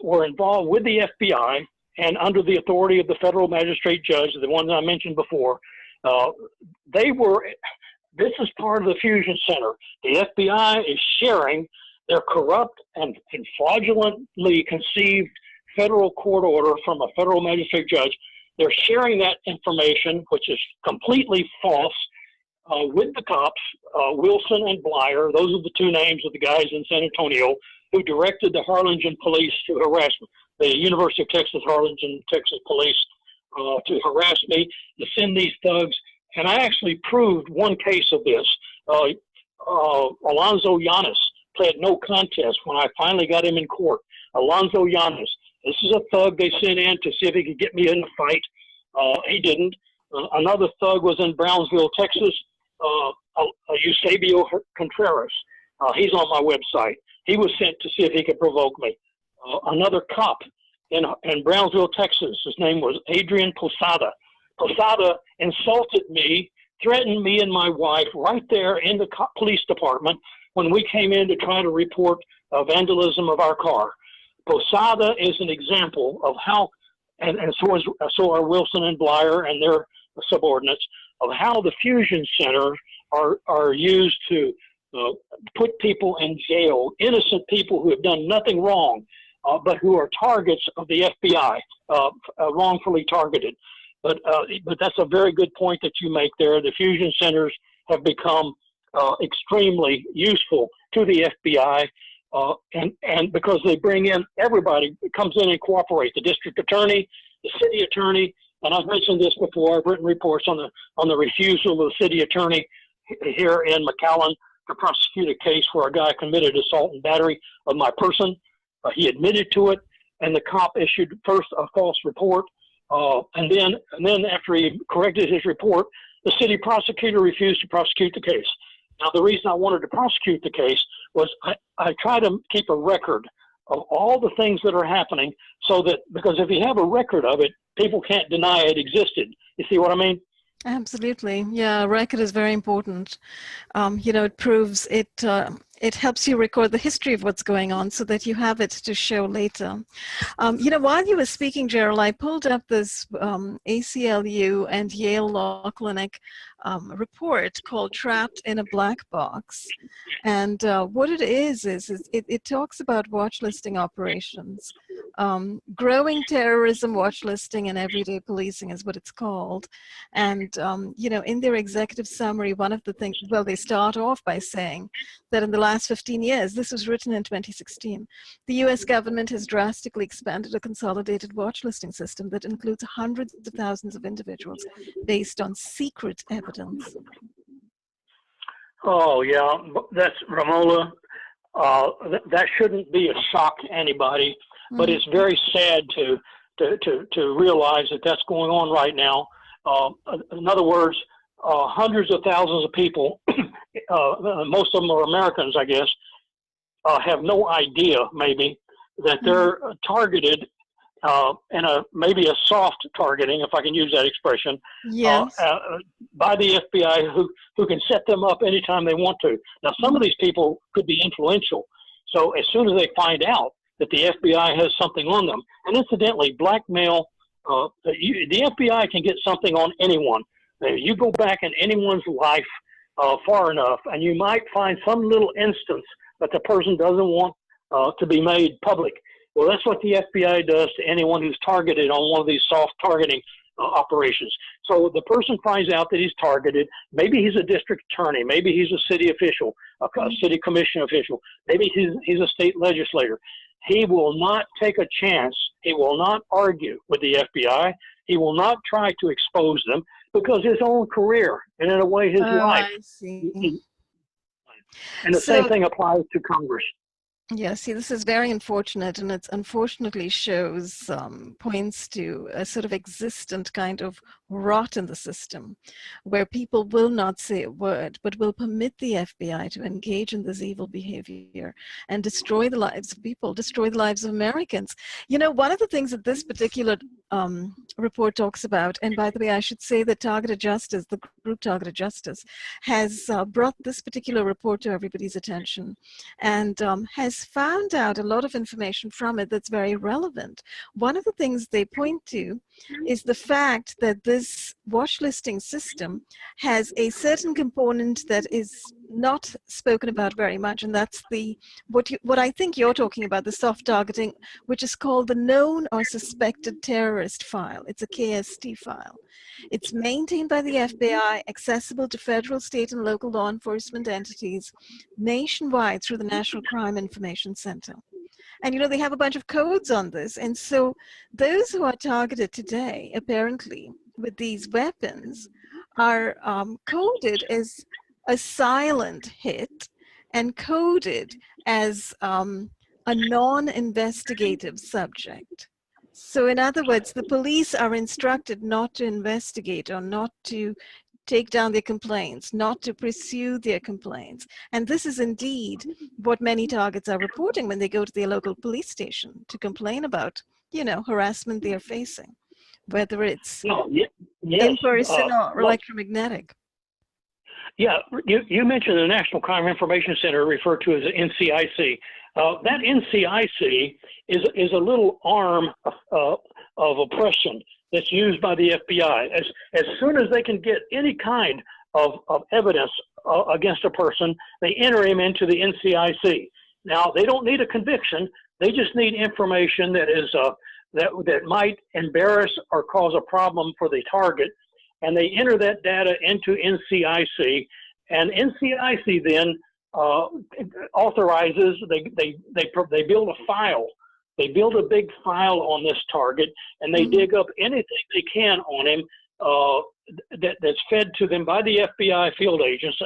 were involved with the FBI and under the authority of the federal magistrate judge, the one that I mentioned before. Uh, they were. This is part of the fusion center. The FBI is sharing their corrupt and fraudulently conceived federal court order from a federal magistrate judge. They're sharing that information, which is completely false, with the cops, Wilson and Blyer. Those are the two names of the guys in San Antonio who directed the Harlingen police to harass me, the University of Texas Harlingen, Texas police, to harass me, to send these thugs. And I actually proved one case of this. Alonzo Yanis pled no contest when I finally got him in court. Alonzo Yanis. This is a thug they sent in to see if he could get me in a fight. He didn't. Another thug was in Brownsville, Texas, Eusebio Contreras. He's on my website. He was sent to see if he could provoke me. Another cop in Brownsville, Texas, his name was Adrian Posada. Posada insulted me, threatened me and my wife right there in the police department when we came in to try to report vandalism of our car. Posada is an example of how, and so are Wilson and Blyer and their subordinates, of how the fusion centers are used to put people in jail, innocent people who have done nothing wrong, but who are targets of the FBI, wrongfully targeted. But that's a very good point that you make there. The fusion centers have become extremely useful to the FBI, and because they bring in everybody comes in and cooperates. The district attorney, the city attorney, and I've mentioned this before. I've written reports on the refusal of the city attorney here in McAllen to prosecute a case where a guy committed assault and battery of my person. He admitted to it, and the cop issued first a false report, and then after he corrected his report, the city prosecutor refused to prosecute the case. Now, the reason I wanted to prosecute the case was I try to keep a record of all the things that are happening, so that, because if you have a record of it, people can't deny it existed. You see what I mean? Absolutely. Yeah, record is very important. It proves it It helps you record the history of what's going on so that you have it to show later. While you were speaking, Geral, I pulled up this ACLU and Yale Law Clinic report called Trapped in a Black Box. And what it is it talks about watch listing operations. Growing terrorism watch listing and everyday policing is what it's called. And, in their executive summary, one of the things, well, they start off by saying that in the last 15 years, this was written in 2016, the US government has drastically expanded a consolidated watch listing system that includes hundreds of thousands of individuals based on secret evidence. Oh, yeah, that's Ramola. That shouldn't be a shock to anybody, but it's very sad to realize that that's going on right now. In other words, hundreds of thousands of people, most of them are Americans, I guess, have no idea maybe that they're targeted in maybe a soft targeting, if I can use that expression, yes. by the FBI who can set them up anytime they want to. Now, some of these people could be influential. So as soon as they find out that the FBI has something on them, and incidentally, blackmail, the FBI can get something on anyone. You go back in anyone's life far enough, and you might find some little instance that the person doesn't want to be made public. Well, that's what the FBI does to anyone who's targeted on one of these soft targeting operations. So the person finds out that he's targeted. Maybe he's a district attorney. Maybe he's a city official, a city commission official. Maybe he's a state legislator. He will not take a chance. He will not argue with the FBI. He will not try to expose them because his own career and in a way his life. I see. And the same thing applies to Congress. Yeah, see, this is very unfortunate, and it unfortunately shows, points to a sort of existent kind of rot in the system, where people will not say a word, but will permit the FBI to engage in this evil behavior and destroy the lives of people, destroy the lives of Americans. One of the things that this particular report talks about, and by the way, I should say that Targeted Justice, the group Targeted Justice, has brought this particular report to everybody's attention, and has found out a lot of information from it that's very relevant. One of the things they point to is the fact that this watch listing system has a certain component that is not spoken about very much, and that's what I think you're talking about, the soft targeting, which is called the known or suspected terrorist file. It's a KST file. It's maintained by the FBI, accessible to federal, state, and local law enforcement entities nationwide through the National Crime Information Center. And they have a bunch of codes on this. And so those who are targeted today, apparently, with these weapons are coded as a silent hit and coded as a non-investigative subject. So in other words, the police are instructed not to investigate or not to take down their complaints, not to pursue their complaints. And this is indeed what many targets are reporting when they go to their local police station to complain about, harassment they're facing, whether it's in person or electromagnetic. Yeah, you mentioned the National Crime Information Center, referred to as the NCIC. That NCIC is a little arm of oppression that's used by the FBI. As soon as they can get any kind of evidence against a person, they enter him into the NCIC. Now, they don't need a conviction. They just need information that is that might embarrass or cause a problem for the target, and they enter that data into NCIC, and NCIC then authorizes. They build a file. They build a big file on this target, and they dig up anything they can on him that's fed to them by the FBI field agents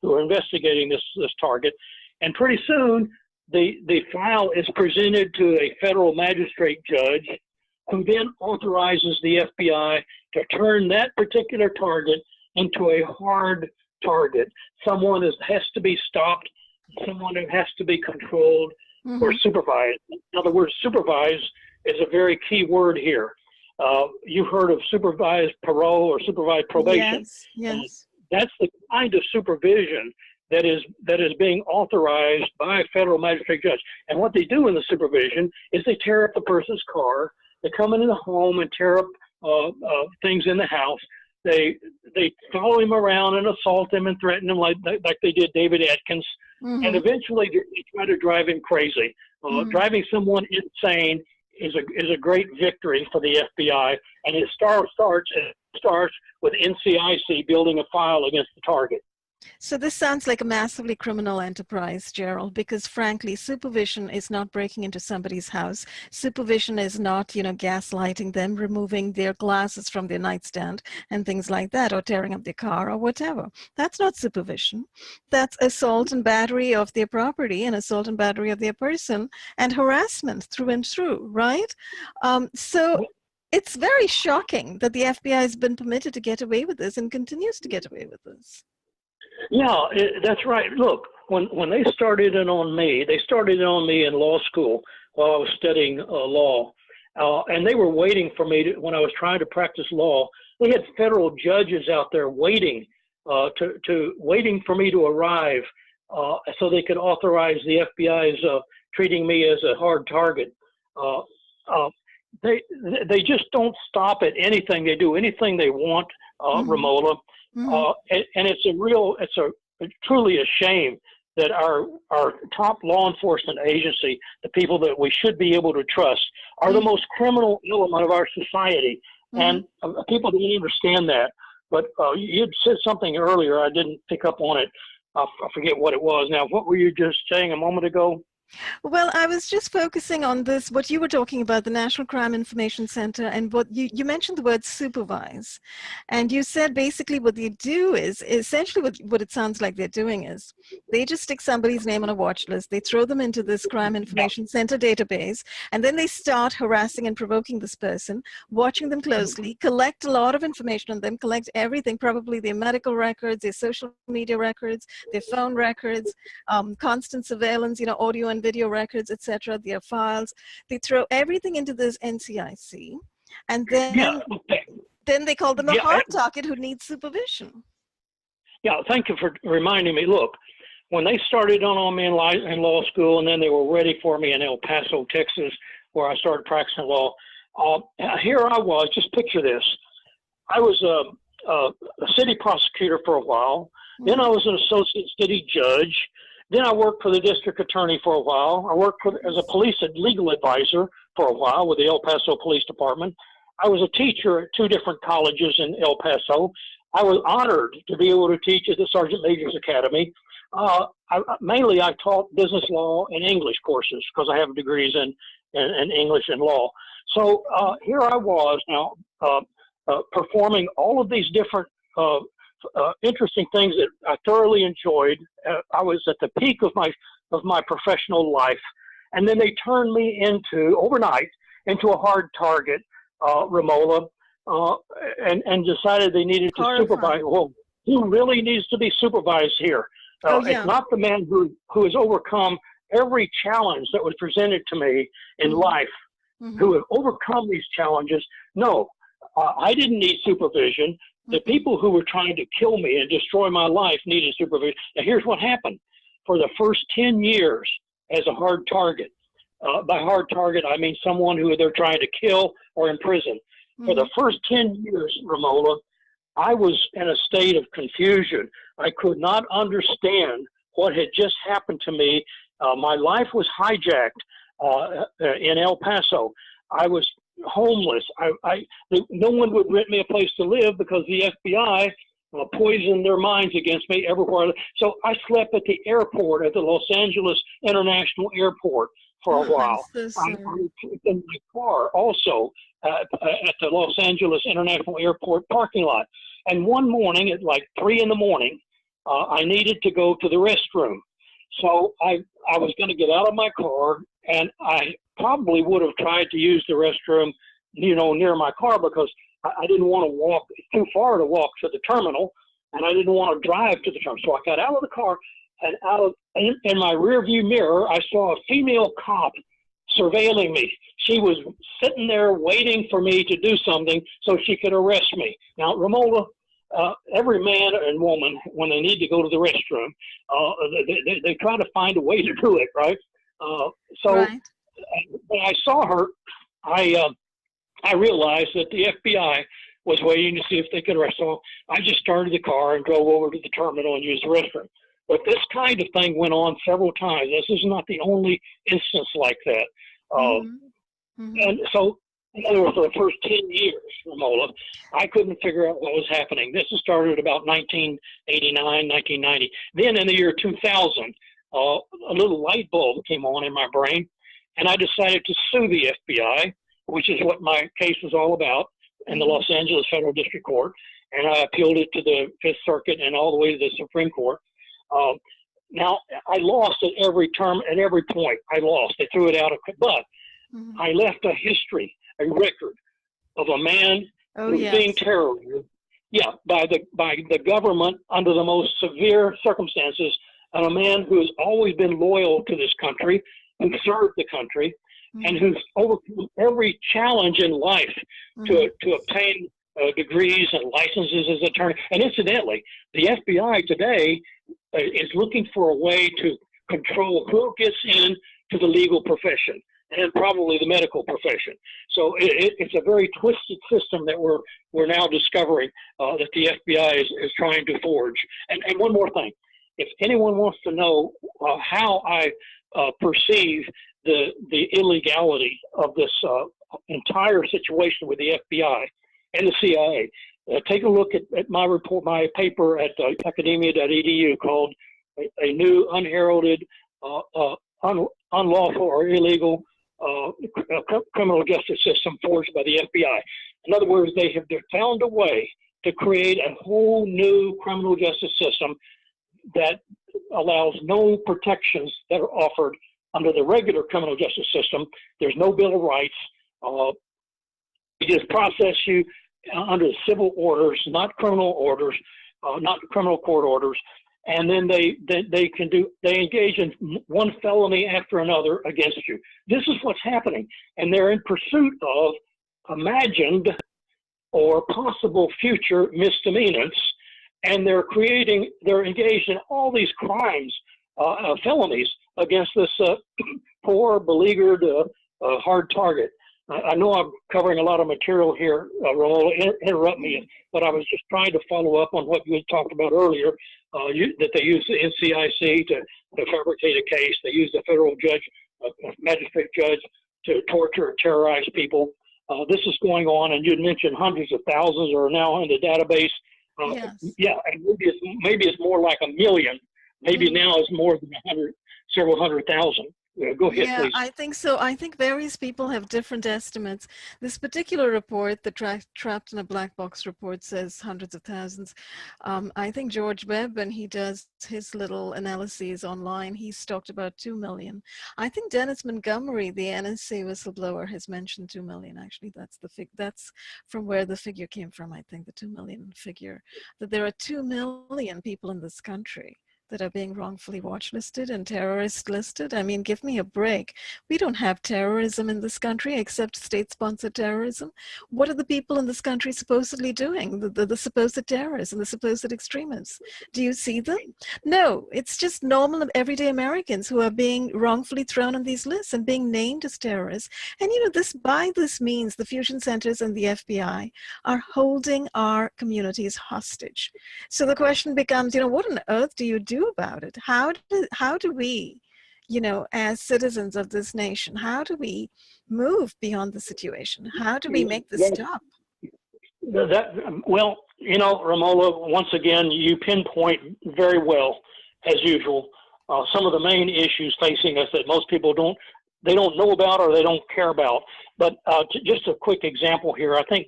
who are investigating this target. And pretty soon, the file is presented to a federal magistrate judge, who then authorizes the FBI to turn that particular target into a hard target. Someone has to be stopped, someone who has to be controlled or supervised. In other words, supervised is a very key word here. You've heard of supervised parole or supervised probation. Yes. That's the kind of supervision that is being authorized by a federal magistrate judge. And what they do in the supervision is they tear up the person's car. They come into the home and tear up things in the house. They follow him around and assault him and threaten him like they did David Atkins. Mm-hmm. And eventually they try to drive him crazy. Driving someone insane is a great victory for the FBI, and it starts with NCIC building a file against the target. So this sounds like a massively criminal enterprise, Geral, because frankly, supervision is not breaking into somebody's house. Supervision is not, gaslighting them, removing their glasses from their nightstand and things like that, or tearing up their car or whatever. That's not supervision. That's assault and battery of their property and assault and battery of their person and harassment through and through, right? So it's very shocking that the FBI has been permitted to get away with this and continues to get away with this. Yeah, that's right. Look, when they started it on me, they started it on me in law school while I was studying law. And they were waiting for me when I was trying to practice law. They had federal judges out there waiting waiting for me to arrive so they could authorize the FBI's treating me as a hard target. They just don't stop at anything. They do anything they want, Ramola. And it's truly a shame that our top law enforcement agency, the people that we should be able to trust, are the most criminal element of our society. And people don't understand that. But you said something earlier, I didn't pick up on it. I forget what it was. Now, what were you just saying a moment ago? Well, I was just focusing on this, what you were talking about, the National Crime Information Center, and what you mentioned the word supervise. And you said basically what they do is, essentially what it sounds like they're doing is, they just stick somebody's name on a watch list, they throw them into this Crime Information Center database, and then they start harassing and provoking this person, watching them closely, collect a lot of information on them, collect everything, probably their medical records, their social media records, their phone records, constant surveillance, audio and video records, etc., their files. They throw everything into this NCIC, and then they call them a hard target who needs supervision. Yeah, thank you for reminding me. Look, when they started on me in law school, and then they were ready for me in El Paso, Texas, where I started practicing law, here I was, just picture this. I was a city prosecutor for a while. Then I was an associate city judge. Then I worked for the district attorney for a while. I worked as a police and legal advisor for a while with the El Paso Police Department. I was a teacher at 2 different colleges in El Paso. I was honored to be able to teach at the Sergeant Major's Academy. Mainly I taught business law and English courses because I have degrees in English and law. So here I was now performing all of these different interesting things that I thoroughly enjoyed. I was at the peak of my professional life, and then they turned me overnight into a hard target, Ramola, and decided they needed to supervise. Well, who really needs to be supervised here? It's not the man who has overcome every challenge that was presented to me in life, who have overcome these challenges. No, I didn't need supervision. The people who were trying to kill me and destroy my life needed supervision. Now, here's what happened. For the first 10 years as a hard target, by hard target, I mean someone who they're trying to kill or imprison. For the first 10 years, Ramola, I was in a state of confusion. I could not understand what had just happened to me. My life was hijacked in El Paso. I was homeless. No one would rent me a place to live because the FBI poisoned their minds against me everywhere. So I slept at the airport, at the Los Angeles International Airport for a while. I slept in my car also at the Los Angeles International Airport parking lot. And one morning at like 3 in the morning, I needed to go to the restroom. So I was going to get out of my car, and I probably would have tried to use the restroom, near my car, because I didn't want to walk. It's too far to walk to the terminal, and I didn't want to drive to the terminal. So I got out of the car, and in my rearview mirror, I saw a female cop surveilling me. She was sitting there waiting for me to do something so she could arrest me. Now, Ramola, every man and woman, when they need to go to the restroom, they try to find a way to do it, right? So Right. when I saw her, I realized that the FBI was waiting to see if they could arrest her. So I just started the car and drove over to the terminal and used the restroom. But this kind of thing went on several times. This is not the only instance like that. And so, in other words, for the first 10 years, Ramola, I couldn't figure out what was happening. This started about 1989, 1990. Then in the year 2000, a little light bulb came on in my brain, and I decided to sue the FBI, which is what my case was all about, in the Los Angeles Federal District Court. And I appealed it to the Fifth Circuit and all the way to the Supreme Court. Now, I lost at every term, at every point. I lost. They threw it out. But I left a history, a record of a man who was being terrorized, by the government under the most severe circumstances, and a man who has always been loyal to this country, who served the country, and who's overcome every challenge in life to obtain degrees and licenses as an attorney. And incidentally, the FBI today is looking for a way to control who gets in to the legal profession and probably the medical profession. So it's a very twisted system that we're now discovering that the FBI is trying to forge. And one more thing, if anyone wants to know how I perceive the illegality of this entire situation with the FBI and the CIA, take a look at my report, my paper at academia.edu called "A New Unheralded, Unlawful or Illegal Criminal Justice System Forged by the FBI." In other words, they have found a way to create a whole new criminal justice system that allows no protections that are offered under the regular criminal justice system. There's no Bill of Rights. They just process you under civil orders, not criminal orders, not criminal court orders. And then they engage in one felony after another against you. This is what's happening. And they're in pursuit of imagined or possible future misdemeanors. And they're engaged in all these crimes, felonies against this poor, beleaguered, hard target. I know I'm covering a lot of material here, Ramola, interrupt me, but I was just trying to follow up on what you had talked about earlier, that they use the NCIC to fabricate a case. They use a federal judge, a magistrate judge, to torture and terrorize people. This is going on, and you'd mentioned hundreds of thousands are now in the database. Yeah, and maybe it's more like 1 million. Maybe now it's more than several hundred thousand. Go ahead, Yeah, please. I think so. I think various people have different estimates. This particular report, the Trapped in a Black Box report, says hundreds of thousands. I think George Webb, when he does his little analyses online, he's talked about 2 million. I think Dennis Montgomery, the NSA whistleblower, has mentioned 2 million. Actually, that's from where the figure came from. I think the 2 million figure, that there are 2 million people in this country that are being wrongfully watch listed and terrorist listed. I mean, give me a break. We don't have terrorism in this country except state-sponsored terrorism. What are the people in this country supposedly doing? The supposed terrorists and the supposed extremists. Do you see them? No, it's just normal everyday Americans who are being wrongfully thrown on these lists and being named as terrorists. And you know, this means the fusion centers and the FBI are holding our communities hostage. So the question becomes, you know, what on earth do you do about it? How do we, you know, as citizens of this nation, how do we move beyond the situation? How do we make this stop? Well, you know, Ramola, once again, you pinpoint very well, as usual, some of the main issues facing us that most people don't know about or they don't care about. But just a quick example here, I think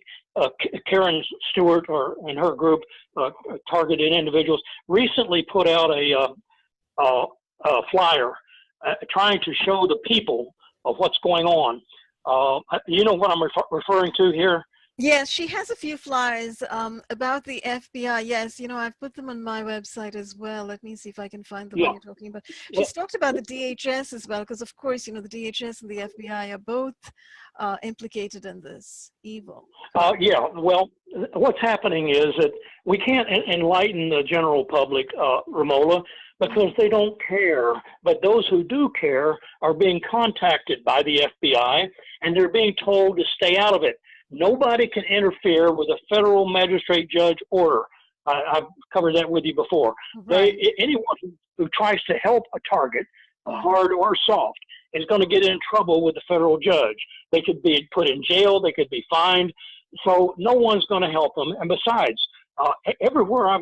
Karen Stewart and her group, Targeted Individuals, recently put out a flyer trying to show the people of what's going on. You know what I'm referring to here? Yes, she has a few flyers about the FBI. Yes, I've put them on my website as well. Let me see if I can find the one Yeah. you're talking about. Well, She's talked about the DHS as well, because of course, the DHS and the FBI are both implicated in this evil. Correct? yeah. Well, what's happening is that we can't enlighten the general public, Ramola, because they don't care. But those who do care are being contacted by the FBI, and they're being told to stay out of it. Nobody can interfere with a federal magistrate judge order. I've covered that with you before. Right. Anyone who tries to help a target, Mhm. hard or soft, is going to get in trouble with the federal judge. They could be put in jail. They could be fined. So no one's going to help them. And besides, everywhere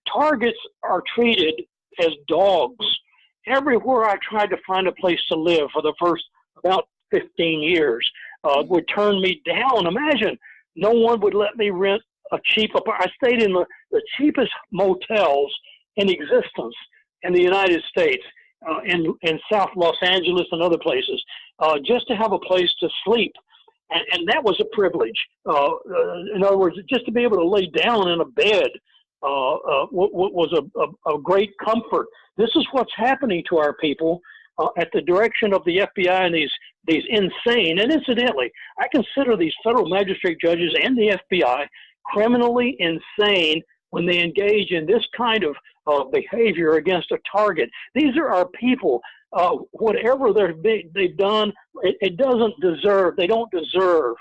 targets are treated as dogs. Everywhere I tried to find a place to live for the first about 15 years, would turn me down. Imagine, no one would let me rent a cheap apartment. I stayed in the cheapest motels in existence in the United States, in South Los Angeles and other places, just to have a place to sleep. And that was a privilege. In other words, just to be able to lay down in a bed was a great comfort. This is what's happening to our people at the direction of the FBI and these insane, and incidentally, I consider these federal magistrate judges and the FBI criminally insane when they engage in this kind of behavior against a target. These are our people. Whatever they've done, they don't deserve,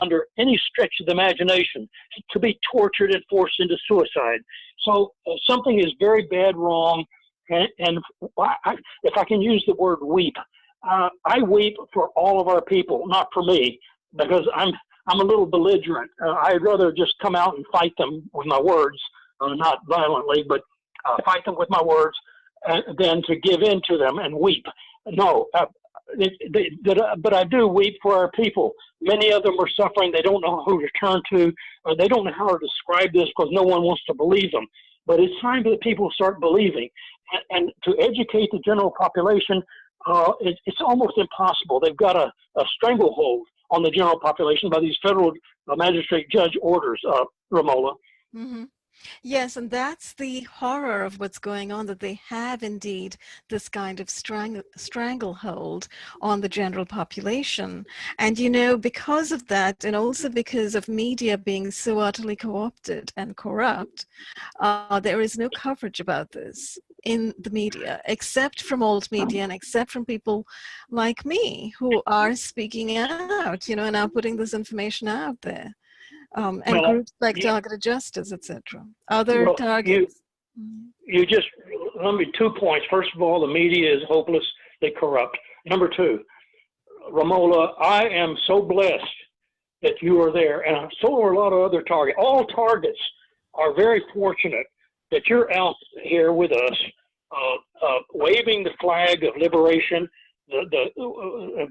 under any stretch of the imagination, to be tortured and forced into suicide. So something is very bad wrong. And if I can use the word weep, I weep for all of our people, not for me, because I'm a little belligerent. I'd rather just come out and fight them with my words, not violently, but fight them with my words, than to give in to them and weep. No, but I do weep for our people. Many of them are suffering. They don't know who to turn to, or they don't know how to describe this because no one wants to believe them. But it's time that people start believing. And to educate the general population, it's almost impossible. They've got a stranglehold on the general population by these federal magistrate judge orders, Ramola. Mm-hmm. Yes, and that's the horror of what's going on, that they have indeed this kind of stranglehold on the general population. And, because of that, and also because of media being so utterly co-opted and corrupt, there is no coverage about this in the media, except from old media and except from people like me who are speaking out, and are putting this information out there. And Well, groups like you, Targeted Justice, etc. Other well, targets. you just let me 2 points. First of all, the media is hopelessly corrupt. Number two, Ramola, I am so blessed that you are there, and so are a lot of other targets. All targets are very fortunate that you're out here with us, waving the flag of liberation,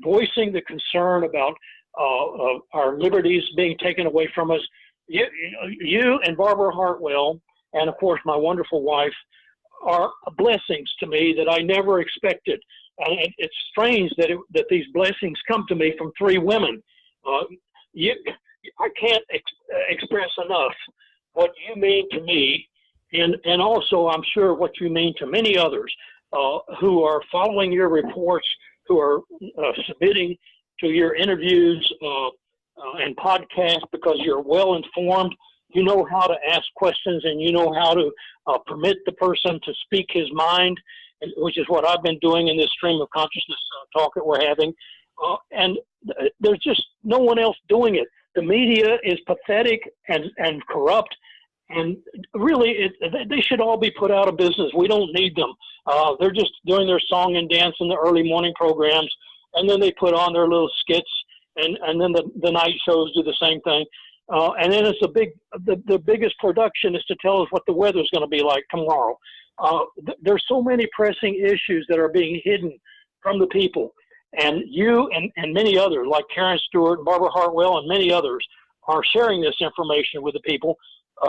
voicing the concern about our liberties being taken away from us. You and Barbara Hartwell, and of course my wonderful wife, are blessings to me that I never expected. And it's strange that these blessings come to me from three women. I can't express enough what you mean to me, and also I'm sure what you mean to many others who are following your reports, who are submitting to your interviews and podcasts, because you're well informed. You know how to ask questions, and you know how to permit the person to speak his mind, which is what I've been doing in this stream of consciousness talk that we're having. And there's just no one else doing it. The media is pathetic and corrupt, and really they should all be put out of business. We don't need them. They're just doing their song and dance in the early morning programs, and then they put on their little skits, and then the night shows do the same thing. And then it's the biggest production is to tell us what the weather's going to be like tomorrow. There's so many pressing issues that are being hidden from the people. And you and many others, like Karen Stewart, Barbara Hartwell, and many others, are sharing this information with the people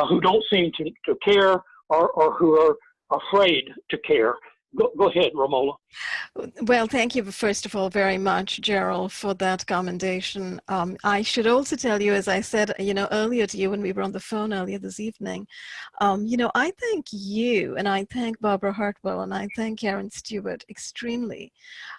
who don't seem to care, or who are afraid to care. Go ahead, Ramola. Well, thank you, first of all, very much, Geral, for that commendation. I should also tell you, as I said, earlier to you when we were on the phone earlier this evening, I thank you, and I thank Barbara Hartwell, and I thank Karen Stewart extremely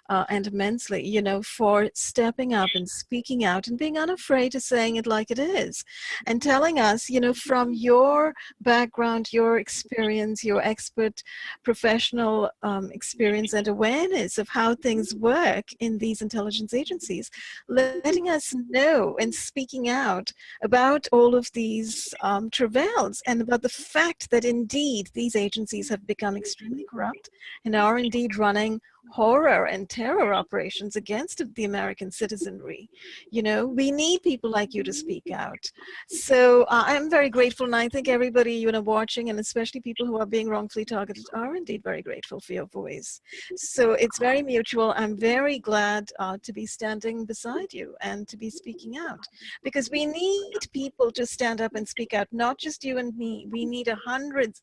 and immensely, for stepping up and speaking out and being unafraid to saying it like it is, and telling us, from your background, your experience, your expert professional experience and awareness of how things work in these intelligence agencies, letting us know and speaking out about all of these travails and about the fact that indeed these agencies have become extremely corrupt and are indeed running horror and terror operations against the American citizenry. We need people like you to speak out. So I'm very grateful, and I think everybody, watching, and especially people who are being wrongfully targeted, are indeed very grateful for your voice. So it's very mutual. I'm very glad to be standing beside you and to be speaking out, because we need people to stand up and speak out, not just you and me. We need hundreds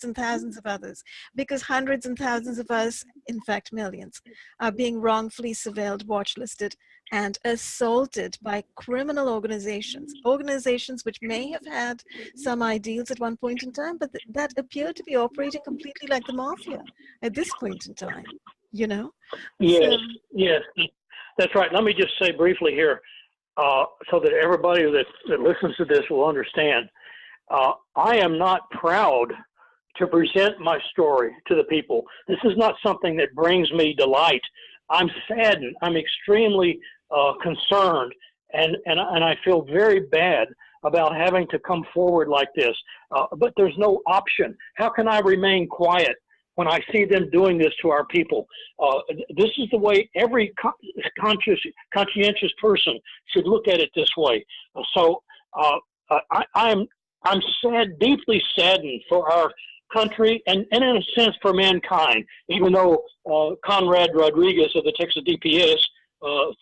and thousands of others, because hundreds and thousands of us, in fact millions, are being wrongfully surveilled, watchlisted, and assaulted by criminal organizations which may have had some ideals at one point in time, but that appear to be operating completely like the mafia at this point in time, Yes, So, yes, that's right. Let me just say briefly here, so that everybody that listens to this will understand. I am not proud to present my story to the people. This is not something that brings me delight. I'm saddened. I'm extremely concerned, and I feel very bad about having to come forward like this. But there's no option. How can I remain quiet when I see them doing this to our people? This is the way every conscientious person should look at it this way. So I'm sad, deeply saddened for our country and in a sense for mankind, even though Conrad Rodriguez of the Texas DPS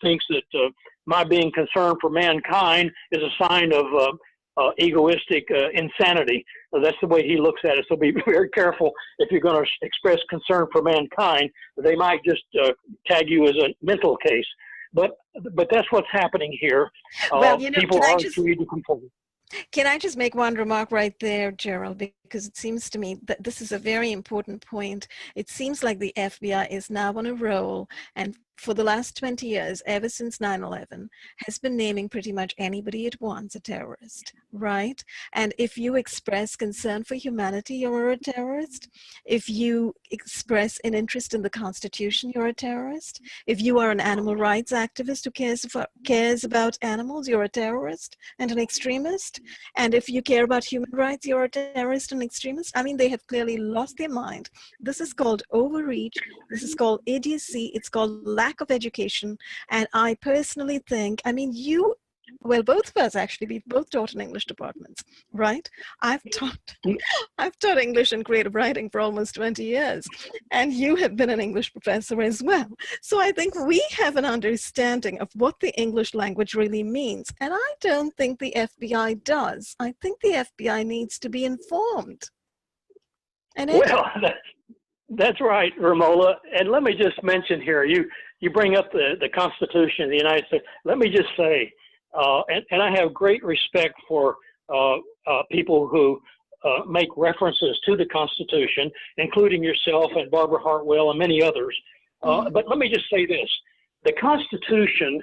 thinks that my being concerned for mankind is a sign of egoistic insanity. So that's the way he looks at it. So be very careful if you're going to express concern for mankind. They might just tag you as a mental case. But that's what's happening here. well, People are free to come forward. Can I just make one remark right there, Geral, because it seems to me that this is a very important point. It seems like the FBI is now on a roll, and for the last 20 years, ever since 9/11, has been naming pretty much anybody it wants a terrorist, right? And if you express concern for humanity, you're a terrorist. If you express an interest in the Constitution, you're a terrorist. If you are an animal rights activist who cares about animals, you're a terrorist and an extremist. And if you care about human rights, you're a terrorist and extremist. I mean, they have clearly lost their mind. This is called overreach. This is called idiocy. It's called lack of education. And I personally think, I mean, both of us actually, we've both taught in English departments, right? I've taught English and creative writing for almost 20 years, and you have been an English professor as well. So I think we have an understanding of what the English language really means, and I don't think the FBI does. I think the FBI needs to be informed. And Well, that's right, Ramola. And let me just mention here, you bring up the Constitution of the United States. Let me just say, and I have great respect for people who make references to the Constitution, including yourself and Barbara Hartwell and many others. But let me just say this. The Constitution,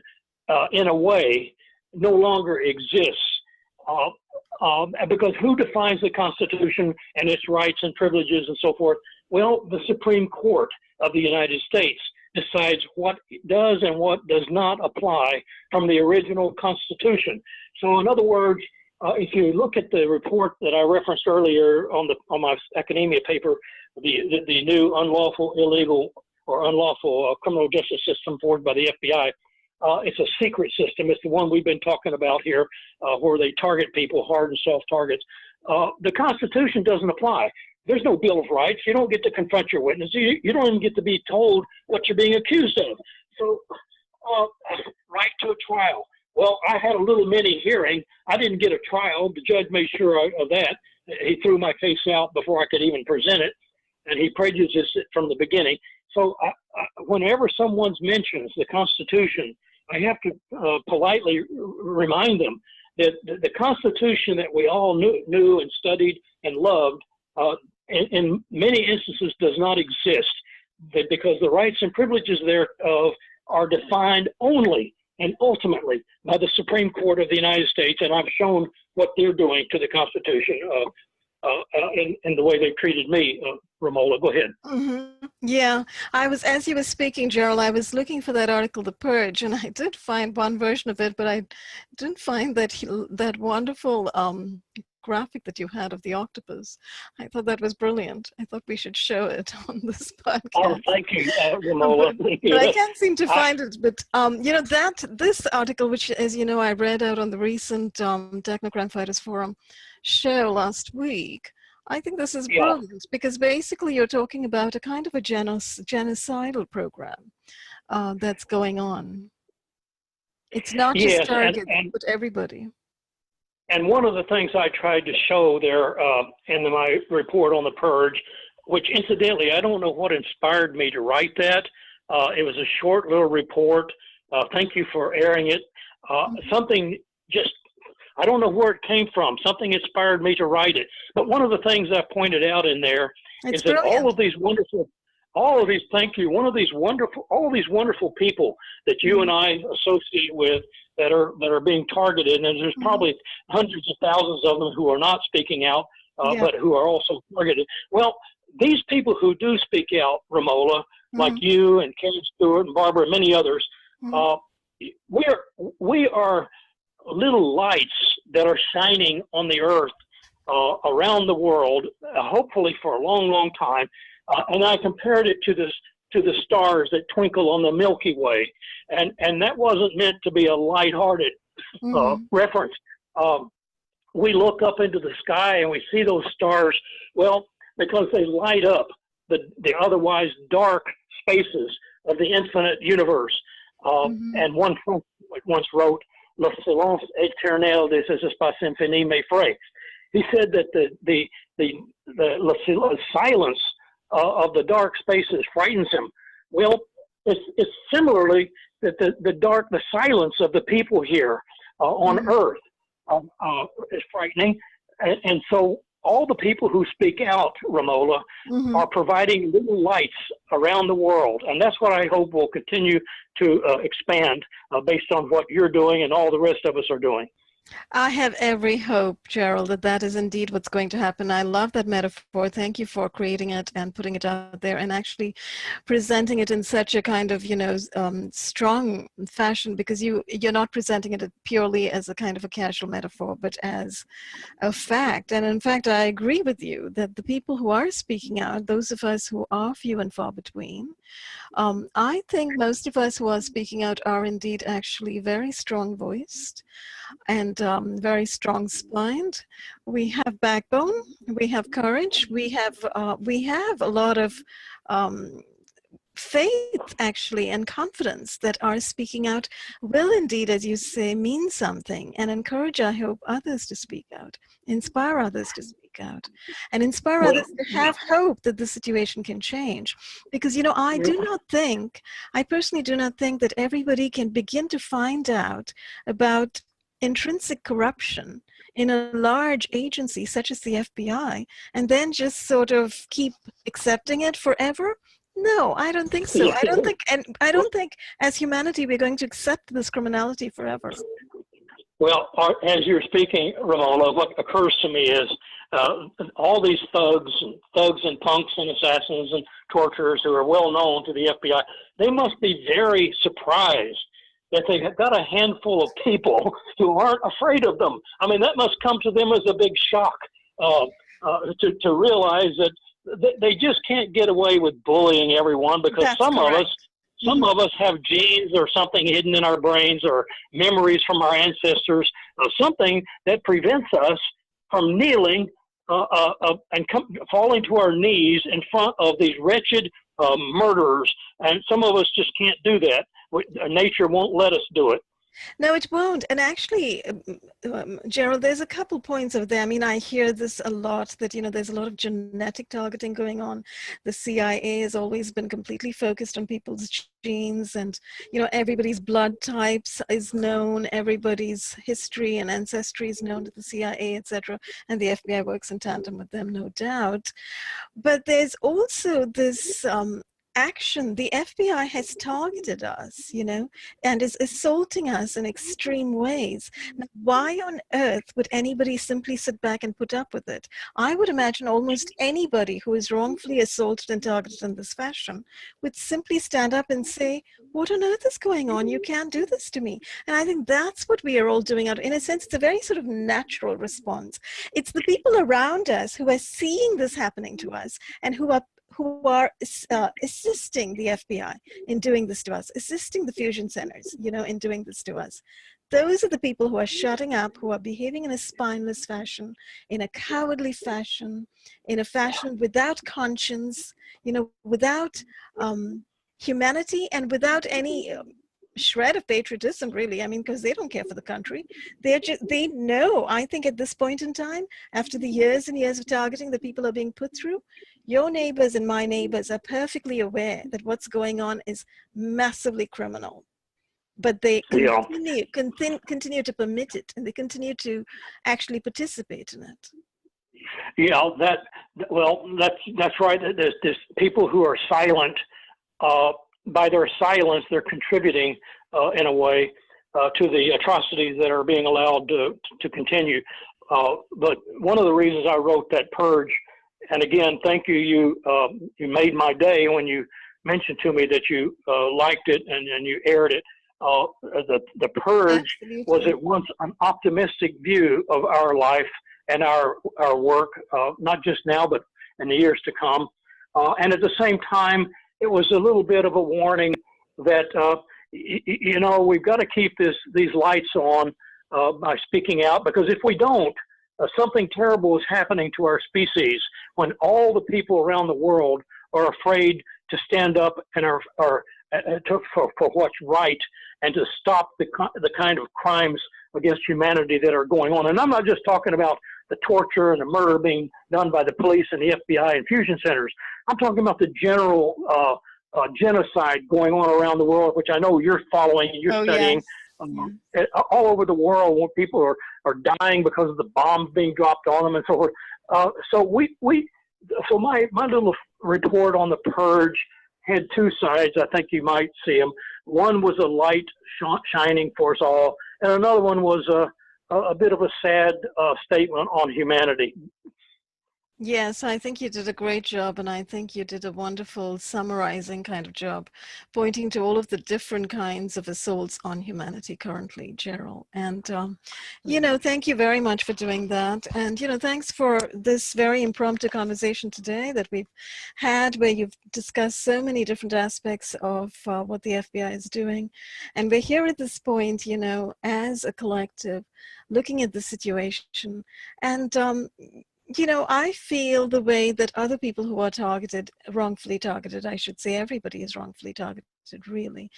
in a way, no longer exists. Because who defines the Constitution and its rights and privileges and so forth? Well, the Supreme Court of the United States decides what does and what does not apply from the original Constitution. So in other words, if you look at the report that I referenced earlier on my academia paper, the new unlawful, illegal, or unlawful criminal justice system forwarded by the FBI, it's a secret system. It's the one we've been talking about here, where they target people, hard and soft targets. The Constitution doesn't apply. There's no Bill of Rights. You don't get to confront your witnesses. You don't even get to be told what you're being accused of. So, right to a trial. Well, I had a little mini hearing. I didn't get a trial. The judge made sure of that. He threw my case out before I could even present it. and he prejudices it from the beginning. So whenever someone mentions the Constitution, I have to politely remind them that the Constitution that we all knew and studied and loved, in many instances does not exist, because the rights and privileges thereof are defined only and ultimately by the Supreme Court of the United States, and I've shown what they're doing to the Constitution in the way they've treated me. Ramola, go ahead. Mm-hmm. Yeah, as you were speaking, Geral, I was looking for that article, The Purge, and I did find one version of it, but I didn't find that wonderful graphic that you had of the octopus. I thought that was brilliant. I thought we should show it on this podcast. Oh, thank you, Ramola. But I can't seem to find it. But this article, which, as you know, I read out on the recent Technocrime Fighters Forum show last week. I think this is brilliant because basically you're talking about a kind of a genocidal program that's going on. It's not just targets, but everybody. And one of the things I tried to show there in my report on the Purge, which incidentally, I don't know what inspired me to write that. It was a short little report. Thank you for airing it. Something just, I don't know where it came from. Something inspired me to write it. But one of the things I pointed out in there is that all of these wonderful people that you and I associate with that are being targeted, and there's probably hundreds of thousands of them who are not speaking out, but who are also targeted. Well, these people who do speak out, Ramola, like you and Kevin Stewart and Barbara and many others, we are little lights that are shining on the earth around the world, hopefully for a long, long time. And I compared it to the stars that twinkle on the Milky Way, and that wasn't meant to be a lighthearted reference. We look up into the sky and we see those stars, well, because they light up the otherwise dark spaces of the infinite universe. And one once wrote, "Le silence éternel de ces espaces infinis m'effraie." He said that the silence of the dark spaces frightens him. Well, it's similarly that the silence of the people here on Earth is frightening, and so all the people who speak out, Ramola, are providing little lights around the world, and that's what I hope will continue to expand based on what you're doing and all the rest of us are doing. I have every hope, Geral, that is indeed what's going to happen. I love that metaphor. Thank you for creating it and putting it out there and actually presenting it in such a kind of, strong fashion, because you're not presenting it purely as a kind of a casual metaphor, but as a fact. And in fact, I agree with you that the people who are speaking out, those of us who are few and far between, I think most of us who are speaking out are indeed actually very strong-voiced and very strong-spined. We have backbone, we have courage, we have a lot of faith, actually, and confidence that our speaking out will indeed, as you say, mean something, and encourage, I hope, others to speak out, inspire others to speak out, and inspire others to have hope that the situation can change. Because, I personally do not think that everybody can begin to find out about intrinsic corruption in a large agency such as the FBI and then just sort of keep accepting it forever. No, I don't think so. I don't think as humanity we're going to accept this criminality forever. Well, as you're speaking, Ramola, what occurs to me is all these thugs and punks and assassins and torturers who are well known to the FBI, they must be very surprised that they have got a handful of people who aren't afraid of them. I mean, that must come to them as a big shock to realize that they just can't get away with bullying everyone, because some of us have genes or something hidden in our brains or memories from our ancestors, something that prevents us from kneeling and falling to our knees in front of these wretched murderers. And some of us just can't do that. Nature won't let us do it. No, it won't. And actually, Gerald, there's a couple points of there. I mean, I hear this a lot that, there's a lot of genetic targeting going on. The CIA has always been completely focused on people's genes, and, everybody's blood types is known, everybody's history and ancestry is known to the CIA, etc. And the FBI works in tandem with them, no doubt. But there's also this action. The FBI has targeted us, and is assaulting us in extreme ways. Now, why on earth would anybody simply sit back and put up with it? I would imagine almost anybody who is wrongfully assaulted and targeted in this fashion would simply stand up and say, what on earth is going on? You can't do this to me. And I think that's what we are all doing out. In a sense, it's a very sort of natural response. It's the people around us who are seeing this happening to us and who are assisting the FBI in doing this to us, assisting the fusion centers, in doing this to us. Those are the people who are shutting up, who are behaving in a spineless fashion, in a cowardly fashion, in a fashion without conscience, without humanity, and without any shred of patriotism, really. I mean, because they don't care for the country. They know, I think at this point in time, after the years and years of targeting that people are being put through, your neighbors and my neighbors are perfectly aware that what's going on is massively criminal. But they continue to permit it, and they continue to actually participate in it. Yeah, that's right. There's people who are silent. By their silence, they're contributing in a way to the atrocities that are being allowed to continue. But one of the reasons I wrote that purge, and again, thank you. You made my day when you mentioned to me that you liked it and you aired it. The purge Absolutely. was at once an optimistic view of our life and our work, not just now, but in the years to come. And at the same time, it was a little bit of a warning that, we've got to keep these lights on by speaking out, because if we don't, something terrible is happening to our species when all the people around the world are afraid to stand up and are for what's right and to stop the kind of crimes against humanity that are going on. And I'm not just talking about the torture and the murder being done by the police and the FBI and fusion centers. I'm talking about the general genocide going on around the world, which I know you're following and you're studying. Yes. All over the world, where people are dying because of the bombs being dropped on them and so forth. So my little report on the purge had two sides. I think you might see them. One was a light shining for us all, and another one was a bit of a sad statement on humanity. Yes, I think you did a great job, and I think you did a wonderful summarizing kind of job, pointing to all of the different kinds of assaults on humanity currently, Geral. And, thank you very much for doing that. And, thanks for this very impromptu conversation today that we've had, where you've discussed so many different aspects of what the FBI is doing. And we're here at this point, as a collective, looking at the situation. And, I feel the way that other people who are wrongfully targeted, I should say everybody is wrongfully targeted, really.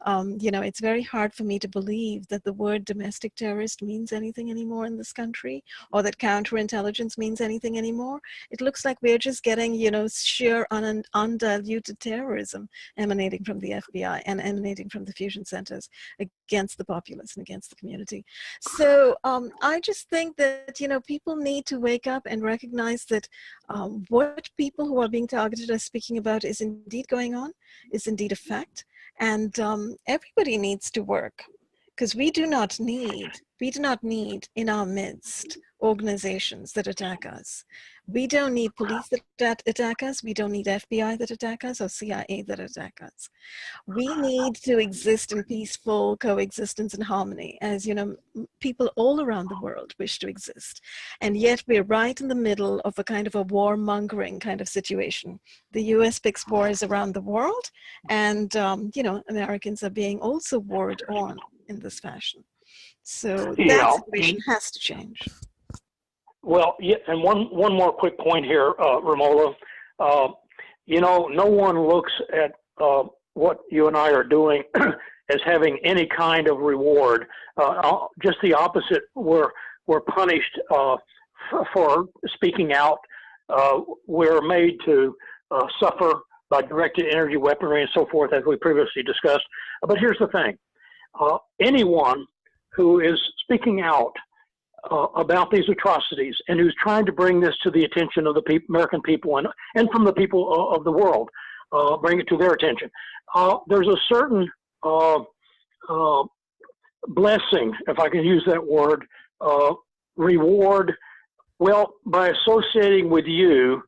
It's very hard for me to believe that the word domestic terrorist means anything anymore in this country, or that counterintelligence means anything anymore. It looks like we're just getting, sheer undiluted terrorism emanating from the FBI and emanating from the fusion centers against the populace and against the community. So I just think that, people need to wake up and recognize that what people who are being targeted are speaking about is indeed going on, is indeed a fact. And everybody needs to work, because we do not need in our midst organizations that attack us. We don't need police that attack us. We don't need FBI that attack us, or CIA that attack us. We need to exist in peaceful coexistence and harmony, as people all around the world wish to exist. And yet we're right in the middle of a kind of a warmongering kind of situation. The US picks wars around the world, and Americans are being also warred on in this fashion. So that situation has to change. Well, yeah, and one more quick point here, Ramola. No one looks at what you and I are doing as having any kind of reward. Just the opposite. We're punished for speaking out. We're made to suffer by directed energy weaponry and so forth, as we previously discussed. But here's the thing. Anyone who is speaking out about these atrocities and who's trying to bring this to the attention of the American people and from the people of the world, bring it to their attention. There's a certain blessing, if I can use that word, reward. Well, by associating with you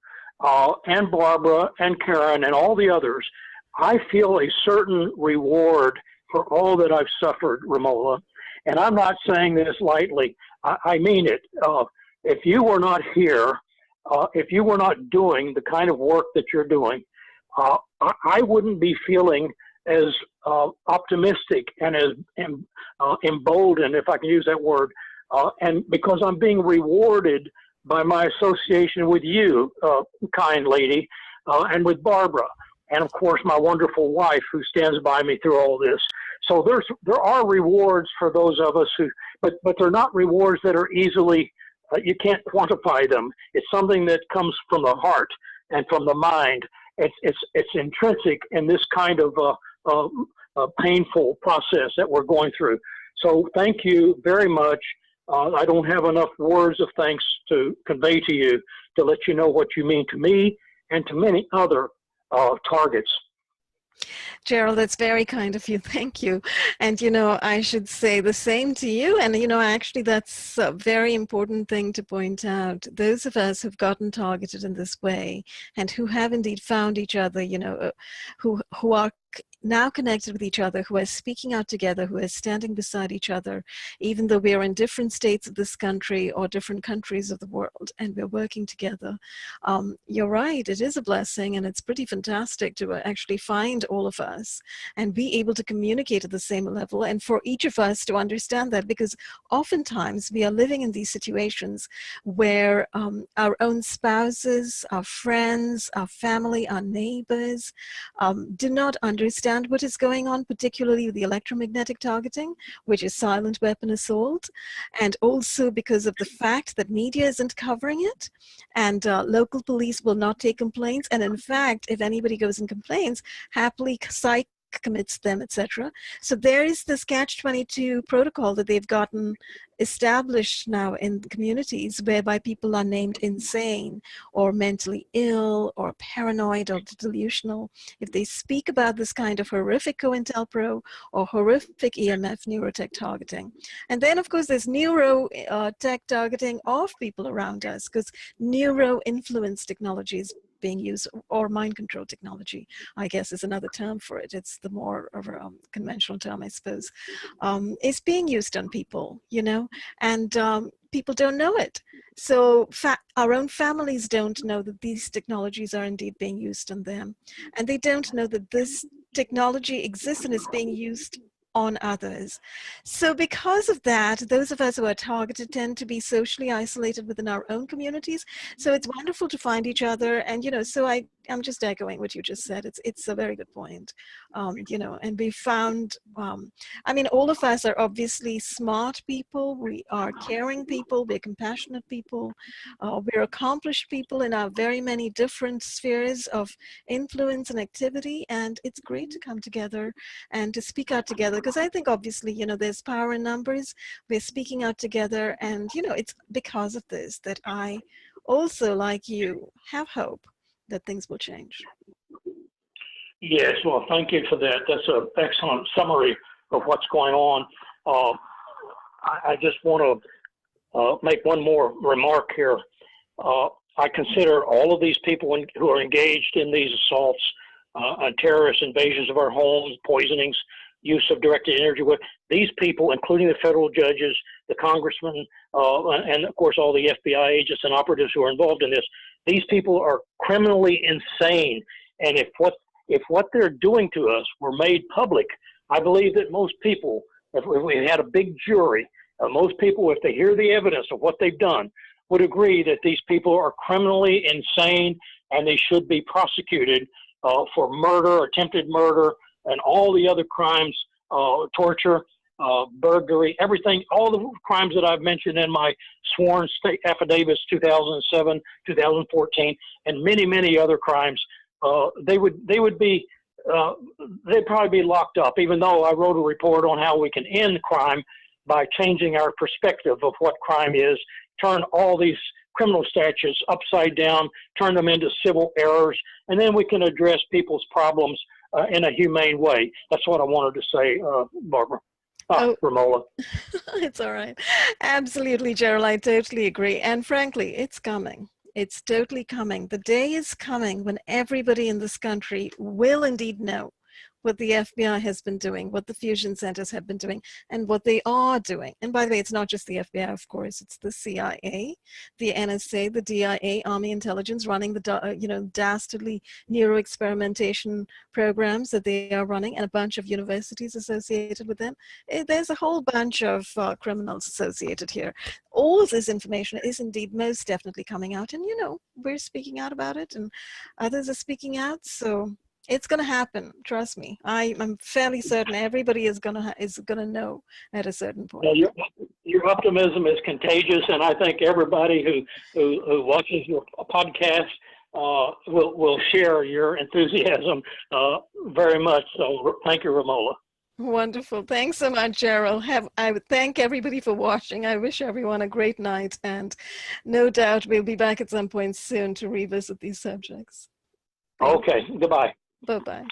and Barbara and Karen and all the others, I feel a certain reward for all that I've suffered, Ramola. And I'm not saying this lightly. I mean it. If you were not here, if you were not doing the kind of work that you're doing, I wouldn't be feeling as optimistic and as emboldened, if I can use that word, and because I'm being rewarded by my association with you, kind lady, and with Barbara, and of course my wonderful wife who stands by me through all this. So there are rewards for those of us who, but they're not rewards that are easily, you can't quantify them. It's something that comes from the heart and from the mind. It's intrinsic in this kind of painful process that we're going through. So thank you very much. I don't have enough words of thanks to convey to you to let you know what you mean to me and to many other targets. Geral, that's very kind of you. Thank you. And, I should say the same to you. And, actually, that's a very important thing to point out. Those of us who've gotten targeted in this way and who have indeed found each other, who are now connected with each other, who are speaking out together, who are standing beside each other, even though we are in different states of this country or different countries of the world, and we're working together. You're right, it is a blessing, and it's pretty fantastic to actually find all of us and be able to communicate at the same level, and for each of us to understand that, because oftentimes we are living in these situations where our own spouses, our friends, our family, our neighbors do not understand what is going on, particularly with the electromagnetic targeting, which is silent weapon assault, and also because of the fact that media isn't covering it, and local police will not take complaints, and in fact, if anybody goes and complains, happily psych commits them, etc. So there is this catch-22 protocol that they've gotten established now in communities whereby people are named insane or mentally ill or paranoid or delusional if they speak about this kind of horrific COINTELPRO or horrific EMF neurotech targeting. And then, of course, there's neurotech targeting of people around us, because neuro-influence technologies being used, or mind control technology, I guess is another term for it. It's the more of a conventional term, I suppose. Is being used on people, and people don't know it. So our own families don't know that these technologies are indeed being used on them. And they don't know that this technology exists and is being used on others. So because of that, those of us who are targeted tend to be socially isolated within our own communities. So it's wonderful to find each other. And, so I'm just echoing what you just said. It's a very good point. And we found, all of us are obviously smart people. We are caring people. We're compassionate people. We're accomplished people in our very many different spheres of influence and activity. And it's great to come together and to speak out together. Because I think obviously, there's power in numbers. We're speaking out together. And, it's because of this that I also, like you, have hope that things will change. Yes, well, thank you for that. That's an excellent summary of what's going on. I just want to make one more remark here. I consider all of these people who are engaged in these assaults, terrorist invasions of our homes, poisonings, use of directed energy, these people, including the federal judges, the congressmen, and of course all the FBI agents and operatives who are involved in this, these people are criminally insane. And if what they're doing to us were made public, I believe that most people, if we had a big jury, most people, if they hear the evidence of what they've done, would agree that these people are criminally insane and they should be prosecuted for murder, attempted murder, and all the other crimes torture, burglary, everything, all the crimes that I've mentioned in my sworn state affidavits, 2007, 2014, and many, many other crimes. They'd probably be locked up, even though I wrote a report on how we can end crime by changing our perspective of what crime is, turn all these criminal statutes upside down, turn them into civil errors, and then we can address people's problems in a humane way. That's what I wanted to say, Barbara. Ramola. It's all right. Absolutely, Geral. I totally agree. And frankly, it's coming. It's totally coming. The day is coming when everybody in this country will indeed know what the FBI has been doing, what the fusion centers have been doing, and what they are doing. And by the way, it's not just the FBI, of course. It's the CIA, the NSA, the DIA, Army Intelligence, running the dastardly neuroexperimentation programs that they are running, and a bunch of universities associated with them. There's a whole bunch of criminals associated here. All this information is indeed most definitely coming out, and we're speaking out about it, and others are speaking out. So it's going to happen. Trust me. I'm fairly certain everybody is going to know at a certain point. Well, your optimism is contagious, and I think everybody who watches your podcast will share your enthusiasm very much. So thank you, Ramola. Wonderful. Thanks so much, Geral. I would thank everybody for watching. I wish everyone a great night, and no doubt we'll be back at some point soon to revisit these subjects. Okay. Goodbye. Bye-bye.